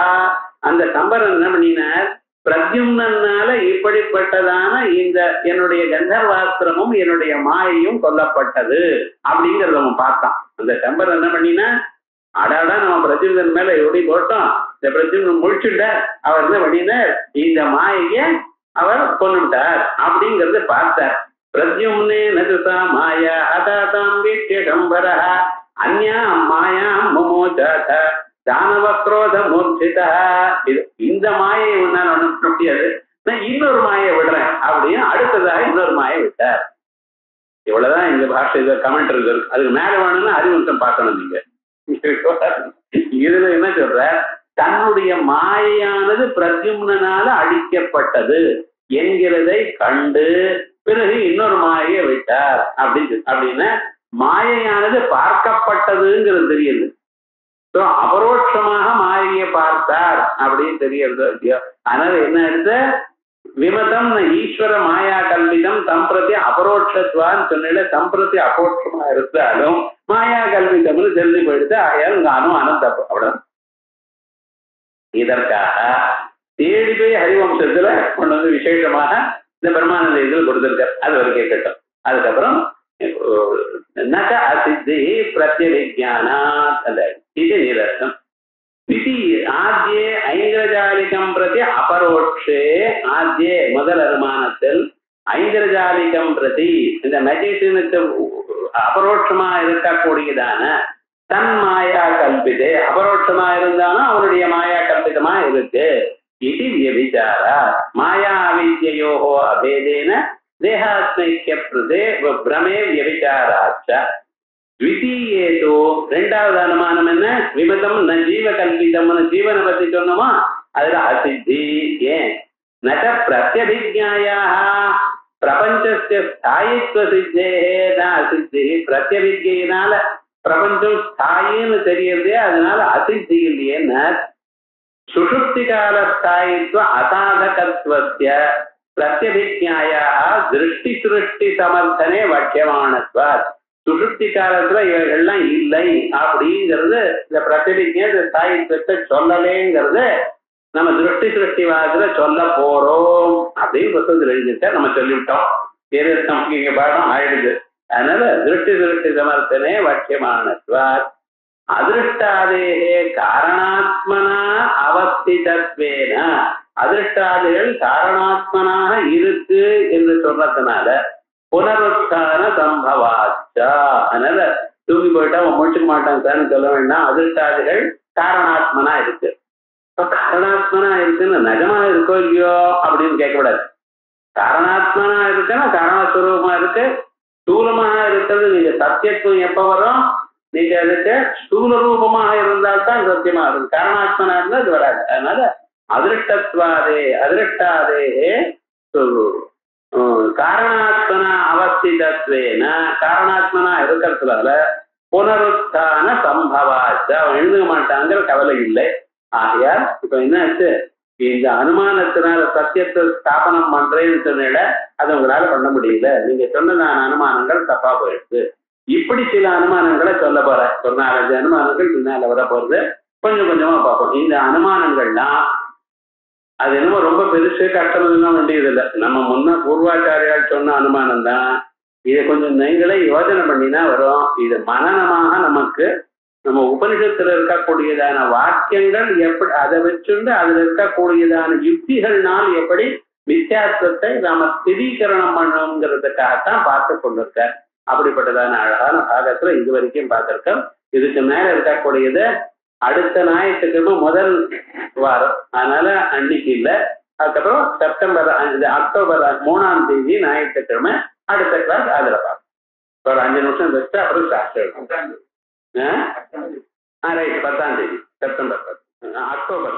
அந்த சம்பரன் என்ன பண்ணினார், பிரத்யும்னால இப்படிப்பட்டதான இந்த என்னுடைய கந்தர்வாஸ்திரமும் என்னுடைய மாயையும் கொல்லப்பட்டது அப்படிங்கிறத நம்ம பார்த்தான். அந்த சம்பரன் என்ன பண்ணினா, அடாடா நம்ம பிரத்யும்னன் மேல எப்படி போட்டோம், இந்த பிரத்யும்னன் முழிச்சுட்ட அவர் என்ன பண்ணினார், இந்த மாயைய அவர் கொண்டுட்டார் அப்படிங்கறத பார்த்தார். பிரத்யும்னே நதுசா மாயா ஹதாதாம் வீக்ஷ்ய சம்பரா அன்யாம் மாயாம் முமோச்சாத தானவக்ரோத மூர்ச்சிதா. இந்த மாயை உன்னால ஒண்ணு முடியாது, நான் இன்னொரு மாயை விடுறேன் அப்படின்னு அடுத்ததாக இன்னொரு மாயை விட்டார். இவ்வளவுதான் இந்த பாஷை கமெண்ட் இருக்கு. அதுக்கு மேல வேணும்னா அறிவுறுத்தம் பார்க்கணும் நீங்க. இதுல என்ன சொல்ற, தன்னுடைய மாயானது பிரத்யும்னால அழிக்கப்பட்டது என்கிறதை கண்டு பிறகு இன்னொரு மாயை விட்டார் அப்படின்னா மாயையானது பார்க்கப்பட்டதுங்கிறது தெரியுது. அபரோட்சமாக மாயையை பார்த்தார் அப்படின்னு தெரியறது இல்லையோ. அதனால என்ன எடுத்த விமதம் ஈஸ்வர மாயா கல்விதம் சம்பிரதி அபரோட்சத்வான்னு சொன்ன சம்பிரதி அபரோட்சமா இருந்தாலும் மாயா கல்விதம்னு தெரிஞ்சு போயிடுது. ஆகையால் நானும் அனந்தப்பு அவ்வளவு. இதற்காக தேடி போய் ஹரிவம்சத்துல கொண்டு வந்து விசேஷமாக இந்த பிரம்மானந்த இதில் கொடுத்திருக்கார். அது ஒரு கேட்கட்டும். அதுக்கப்புறம் நக அசித்தி பிரத்யவிஜானாத் அந்த இது நிரஸ்தம் இது ஆத்யே ஐந்திரஜாலிகம் பிரதி அபரோட்சே ஆத்யே முதல் அனுமானத்தில் ஐந்திரஜாலிகம் பிரதி இந்த மெஜிஷியனுக்கு அபரோட்சமா இருக்கக்கூடியதான தன் மாயா கல்பிதே அபரோட்சமா இருந்தாலும் அவனுடைய மாயா கல்பிதமா இருக்கு. இது வியபிச்சாரா மாயா அவித்யோஹோ அபேதேன தேகாத்மைக்கிய பிரதே பிரமே வியபிச்சாராச்ச. த்விதீயேதோ ரெண்டாவது அனுமானம் என்ன? விமதம் ந ஜீவ கல்பிதம்னு ஜீவனை பத்தி சொன்னோமா, அதுல அசித்தி. ஏன் நட பிரத்யபிஜாயாக பிரபஞ்சஸ்ய ஸ்தாயித்வ சித்தேஹே ந அசித்தி. பிரத்யபிஜையினால பிரபஞ்சம் ஸ்தாயின்னு தெரியறதே, அதனால அசித்தி இல்லையேன்னு. சுஷுப்தி கால ஸ்தாயித்வ அசாதகத்வஸ்ய பிரத்யபிஜாயாக திருஷ்டி சிருஷ்டி சமர்த்தனே வக்கியமானத்வாத். சுஷுப்தி காலத்துல இவைகள்லாம் இல்லை அப்படிங்கிறது இந்த பிரத்யபிஜை ஸ்தாயித்வத்தை சொல்லலேங்கிறது நம்ம திருஷ்டி சிருஷ்டிவாதத்துல சொல்ல போறோம் அப்படின்னு புத்தகத்தில் எழுதிட்டா நம்ம சொல்லிவிட்டோம். நமக்கு இங்க பாடம் ஆயிடுது. அதனால திருஷ்டி சிருஷ்டி சமர்த்தனே வக்கியமானத்வாத். அதிருஷ்டாதேகே காரணாத்மனா அவஸ்திதத்வேன அதிருஷ்டாதிகள் காரணாத்மனாக இருக்கு என்று சொன்னதுனால புனருத்தான சம்பவாச்சா. அதனால தூங்கி போயிட்டா அவன் முடிச்சுக்க மாட்டான் சார்னு சொல்ல வேண்டாம். அதிருஷ்டாதிகள் காரணாத்மனா இருக்கு. இப்ப காரணாத்மனா இருக்குன்னு நிஜமா இருக்கோ இல்லையோ அப்படின்னு கேட்கக்கூடாது. காரணாத்மனா இருக்குன்னா காரணஸ்வரூபமா இருக்கு. ஸ்தூலமாக இருக்கிறது நீங்க சத்தியத்துவம் எப்ப வரும்? நீங்க அதுக்கு ஸ்தூல ரூபமாக இருந்தால்தான் சத்தியமா இருக்கும். காரணாத்மனா இருந்தா அது வராது. அதனால அதிருஷ்டத்வாதே அதிருஷ்டாதே காரணாத்மனா அவஸ்திதத்வேன காரணாத்மனா இருக்கிறதுனால புனருத்தான சம்பவாச்ச அவன் எழுத மாட்டாங்கிற கவலை இல்லை. ஆகையால் இப்ப என்னாச்சு, இந்த அனுமானத்தினால சத்தியத்தை ஸ்தாபனம் பண்றேன்னு சொன்ன அதை உங்களால பண்ண முடியல. நீங்க சொன்னதான அனுமானங்கள் தப்பா போயிடுச்சு. இப்படி சில அனுமானங்களை சொல்ல போற ஒரு 4-5 அனுமானங்கள் பின்னால வர போறது. கொஞ்சம் கொஞ்சமா பார்ப்போம். இந்த அனுமானங்கள்லாம் அது என்னமோ ரொம்ப பெருசு கஷ்டமெல்லாம் வேண்டியதில்லை. நம்ம முன்ன பூர்வாச்சாரியால் சொன்ன அனுமானம் தான். இதை கொஞ்சம் நீங்களே யோசனை பண்ணினா வரும். இது மனநமாக நமக்கு நம்ம உபனிஷத்துல இருக்கக்கூடியதான வாக்கியங்கள் எப்படி அதை வச்சுண்டு அதுல இருக்கக்கூடியதான யுக்திகள்னால் எப்படி வித்தியாசத்தை நாம ஸ்திரீகரணம் பண்ணணுங்கிறதுக்காகத்தான் பார்த்து கொண்டிருக்க. அப்படிப்பட்டதான அழகான பாகத்துல இது வரைக்கும் பார்த்திருக்கோம். இதுக்கு மேல இருக்கக்கூடியது அடுத்த ஞாயிற்றுக்கிழமை முதல் வாரம். அதனால அன்னைக்கு இல்லை. அதுக்கப்புறம் அக்டோபர் 3ஆம் தேதி ஞாயிற்றுக்கிழமை அடுத்த கிளாஸ் அதுல பார்ப்போம். ஒரு 5 நிமிஷம் வச்சு அப்புறம் ஸ்டார்ட் ரைட். 10ஆம் தேதி செப்டம்பர் அக்டோபர்